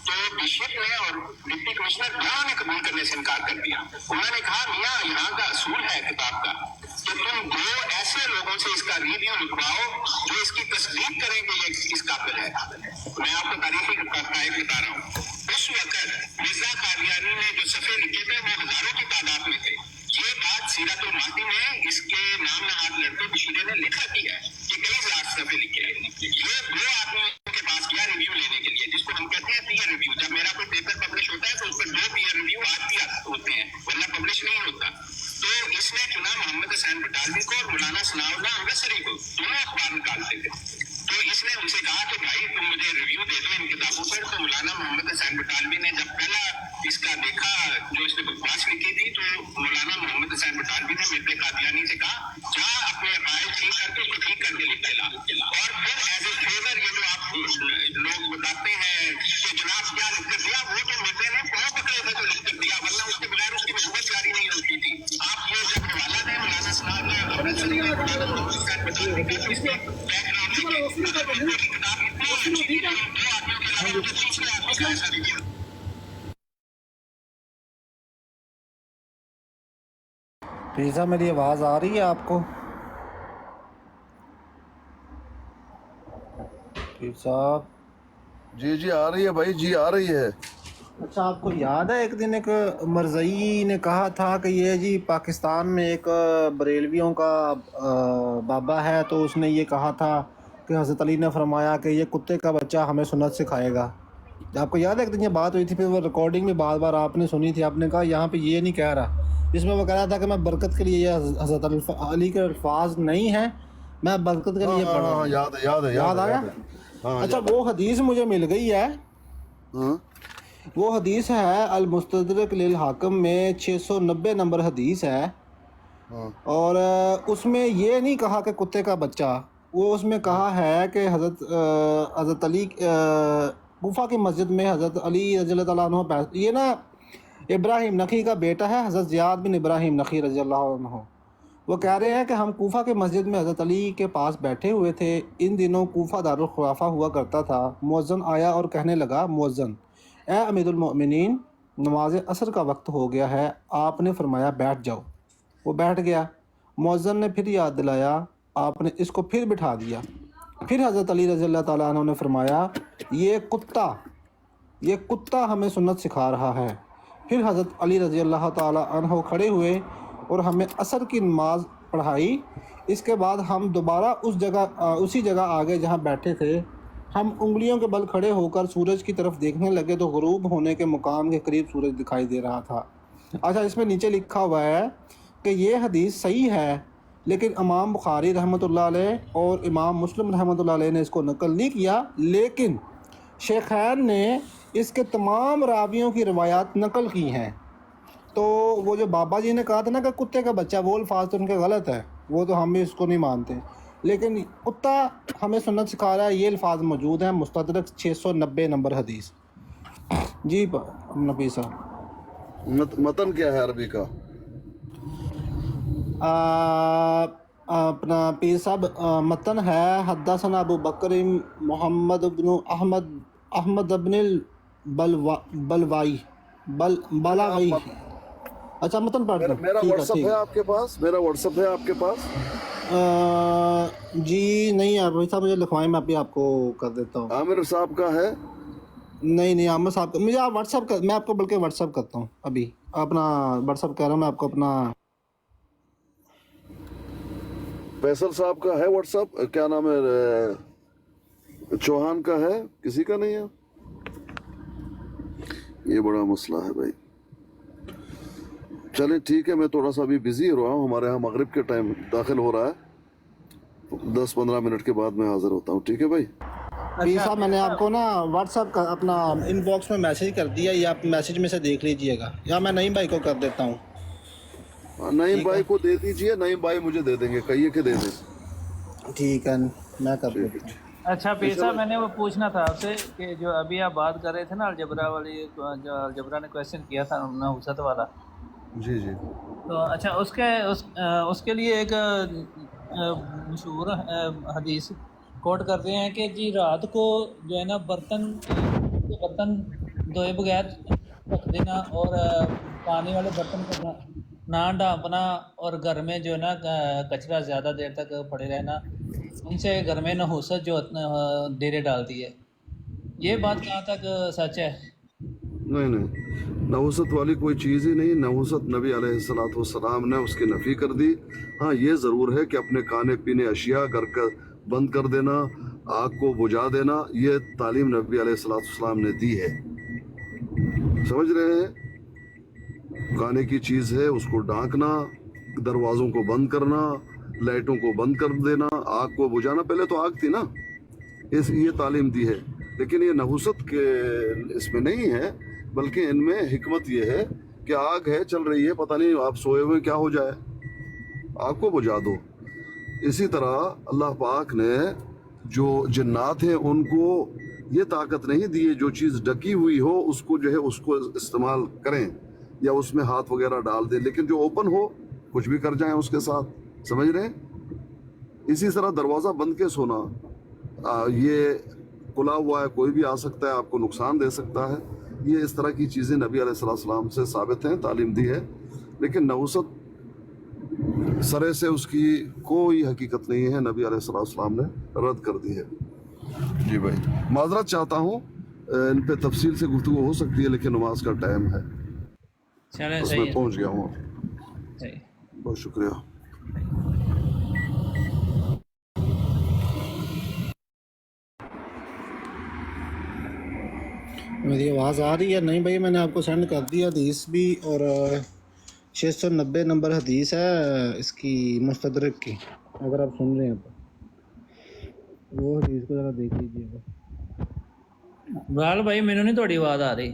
तो बिशप ने और डिप्टी कमिश्नर दोनों ने कबूल करने से इनकार कर दिया। उन्होंने कहा मियाँ यहाँ का असूल है किताब का कि तुम 2 ऐसे लोगों से इसका रिव्यू लिखवाओ जो इसकी तस्दीक करें कि ये इस काबिल है। मैं आपको तारीखी हकायक बता रहा हूँ। उस वक्त मिर्जा कादियानी ने जो सफ़े लिखे थे वो हजारों की तादाद में थे। ये बात सीरतुल माती में इसके नाम नहाद लड़के बशीरे ने लिख रखी है कि कई लाख सफ़े लिखे। ये 2 आदमियों के पास गया रिव्यू लेने के लिए, जिसको हम कहते हैं पीयर रिव्यू। जब मेरा कोई पेपर पब्लिश होता है तो उस पर 2 पीयर रिव्यू आज भी होते हैं, वरना पब्लिश नहीं होता। तो इसने चुना मोहम्मद हुसैन बटालवी को और मौलाना सनाउल्लाह अमृतसरी को, दोनों अखबार निकालते थे। तो इसने उनसे कहा कि भाई तुम मुझे रिव्यू दे दो इन किताबों पर। तो मौलाना मोहम्मद हुसैन बटालवी ने जब पहला इसका देखा जो इसने बकवास लिखी थी, तो मौलाना मोहम्मद हुसैन बटालवी ने मिर्जा कादियानी से कहा जा अपने अकायद ठीक करके उसको ठीक करके लिख ला। और फिर एज ए फेवर ये जो आप लोग बताते हैं कि जनाब क्या लिख कर दिया, वो तो मिर्जे ने पाँव पकड़े थे तो लिख कर दिया, वरना उसके बगैर उसकी नबूवत जारी नहीं होती थी। आप ये जब हवाला दें मौलाना सनाउल्लाह अमृतसरी और मौलाना मोहम्मद हुसैन बटालवी का, तो इसमें बैकग्राउंड लिखे किताब इतनी अच्छी थी, 2 आदमियों के अलावा तीसरे आदमी का ऐसा रिव्यू। पीज़ा मेरी आवाज़ आ रही है आपको? पीज़ा जी जी आ रही है भाई, जी आ रही है। अच्छा, आपको याद है एक दिन एक मरज़ई ने कहा था कि ये जी पाकिस्तान में एक बरेलवियों का बाबा है, तो उसने ये कहा था कि हज़रत अली ने फरमाया कि ये कुत्ते का बच्चा हमें सुन्नत सिखाएगा। आपको याद है एक दिन ये बात हुई थी, फिर वो रिकॉर्डिंग में बार बार आपने सुनी थी। आपने कहा यहाँ पे ये नहीं कह रहा, इसमें वो कह रहा था कि मैं बरकत के लिए, ये हज़रत अली के अल्फाज नहीं हैं, मैं बरकत के लिए पढ़ रहा हूँ। याद आ गया। अच्छा, वो हदीस मुझे मिल गई है। वो हदीस है अल-मुस्तदरक लिल हाकिम में 690 नंबर हदीस है, और उसमें ये नहीं कहा कि कुत्ते का बच्चा, वो उसमें कहा है कि हज़रत अली कूफा की मस्जिद में हज़रत अली रज़ियल्लाहु ताला अन्हु, ये ना इब्राहिम नखी का बेटा है, हज़रत ज़ियाद बिन इब्राहिम नखी रज़ियल्लाहु अन्हु। वो कह रहे हैं कि हम कूफा के मस्जिद में हज़रत अली के पास बैठे हुए थे। इन दिनों कूफा दारुल खुलाफा हुआ करता था। मुअज्जिन आया और कहने लगा, मुअज्जिन ए अमीरुल मोमिनीन, नमाज असर का वक्त हो गया है। आपने फरमाया बैठ जाओ। वो बैठ गया। मुअज्जिन ने फिर याद दिलाया, आपने इसको फिर बिठा दिया। फिर हज़रत अली रज़ियल्लाहु ताला अन्हु ने फरमाया, ये कुत्ता हमें सुन्नत सिखा रहा है। फिर हज़रत अली रज़ियल्लाहु ताला अन्हु खड़े हुए और हमें असर की नमाज पढ़ाई। इसके बाद हम दोबारा उसी जगह आ गए जहाँ बैठे थे। हम उंगलियों के बल खड़े होकर सूरज की तरफ देखने लगे तो ग़ुरूब होने के मुकाम के करीब सूरज दिखाई दे रहा था। अच्छा, इसमें नीचे लिखा हुआ है कि ये हदीस सही है, लेकिन इमाम बुखारी रहमतुल्लाह अलैह और इमाम मुस्लिम रहमतुल्लाह अलैह ने इसको नकल नहीं किया, लेकिन शेखैन ने इसके तमाम रावियों की रवायात नकल की हैं। तो वो जो बाबा जी ने कहा था ना कि कुत्ते का बच्चा, वो अल्फाज तो उनके गलत है, वो तो हम भी इसको नहीं मानते, लेकिन कुत्ता हमें सुन्नत सिखा रहा है, ये अल्फाज मौजूद हैं मुस्तदरक 690 नंबर हदीस। जी नबी साहब, मतन क्या है अरबी का? अपना पीर साहब, मतन है हद्दासना अबू बकर मोहम्मद इब्न अहमद इब्न बलवाई अच्छा मतन पढ़ लो। मेरा ठीक है, व्हाट्सएप ठीक है है। आपके पास? मेरा व्हाट्सएप है आपके पास? जी नहीं है भाई साहब, मुझे लिखवाएं, मैं अभी आपको कर देता हूँ। आमिर साहब का है? नहीं नहीं, आमिर साहब का मुझे आप व्हाट्सएप कर, मैं आपको बल्कि व्हाट्सएप करता हूँ अभी, अपना व्हाट्सएप कह रहा हूँ मैं आपको अपना। फैसल साहब का है व्हाट्सएप? क्या नाम है? चौहान का है? किसी का नहीं है? ये बड़ा मसला है भाई। चलें ठीक है, मैं थोड़ा सा अभी बिजी हो रहा हूँ, हमारे यहाँ मगरिब के टाइम दाखिल हो रहा है, 10-15 मिनट के बाद मैं हाजिर होता हूँ, ठीक है भाई? पीर साहब मैंने आपको ना व्हाट्सएप का अपना इनबॉक्स में मैसेज कर दिया, ये आप मैसेज में से देख लीजिएगा, या मैं नईम भाई को कर देता हूँ। नईम भाई को दे दीजिए, नईम भाई मुझे दे देंगे, कहिए कि दे दें। ठीक है, मैं कर देता हूँ। अच्छा पीर साहब, मैंने वो पूछना था आपसे कि जो अभी आप बात कर रहे थे ना अलजबरा वाली, जो अलजबरा ने क्वेश्चन किया था नहुसत वाला, जी जी, तो अच्छा उसके लिए एक मशहूर हदीस कोट करते हैं कि जी रात को जो है ना बर्तन धोए बगैर रख देना और पानी वाले बर्तन को ना ढांपना, और घर में जो है ना कचरा ज़्यादा देर तक पड़े रहना, उनसे घर में नहुसत जो डेरे डालती है। ये बात कहाँ तक सच है? नहीं नहीं, नहुसत वाली कोई चीज़ ही नहीं। नहुसत नबी अलैहिस्सलाम ने उसकी नफ़ी कर दी। हाँ, ये ज़रूर है कि अपने खाने पीने अशिया घर का बंद कर देना, आग को बुझा देना, ये तालीम नबी अलैहिस्सलाम ने दी है, समझ रहे हैं? खाने की चीज़ है, उसको ढांकना, दरवाज़ों को बंद करना, लाइटों को बंद कर देना, आग को बुझाना। पहले तो आग थी ना, ये तालीम दी है। लेकिन ये नहुसत के इसमें नहीं है, बल्कि इनमें हिकमत ये है कि आग है, चल रही है, पता नहीं आप सोए हुए क्या हो जाए, आग को बुझा दो। इसी तरह अल्लाह पाक ने जो जिन्नात हैं उनको ये ताकत नहीं दी है, जो चीज़ ढकी हुई हो उसको जो है उसको इस्तेमाल करें या उसमें हाथ वगैरह डाल दें, लेकिन जो ओपन हो कुछ भी कर जाएं उसके साथ, समझ रहे हैं? इसी तरह दरवाज़ा बंद के सोना, ये खुला हुआ है, कोई भी आ सकता है, आपको नुकसान दे सकता है। ये इस तरह की चीज़ें नबी अलैहिस्सलाम से साबित हैं, तालीम दी है। लेकिन नहुसत सरे से उसकी कोई हकीकत नहीं है, नबी अलैहिस्सलाम ने रद्द कर दी है। जी भाई, माजरत चाहता हूँ, इन पे तफसील से गुफ्तगू हो सकती है, लेकिन नमाज का टाइम है, चलें सही उसमें है, पहुँच गया हूँ। सही। बहुत शुक्रिया। मेरी आवाज़ आ रही है? नहीं भाई, मैंने आपको सेंड कर दिया हदीस भी, और 690 नंबर हदीस है इसकी मुस्तदरक की, अगर आप सुन रहे हैं तो वो हदीस को ज़रा देख लीजिएगा। बाल भाई, मैंने नहीं थोड़ी आवाज़ आ रही।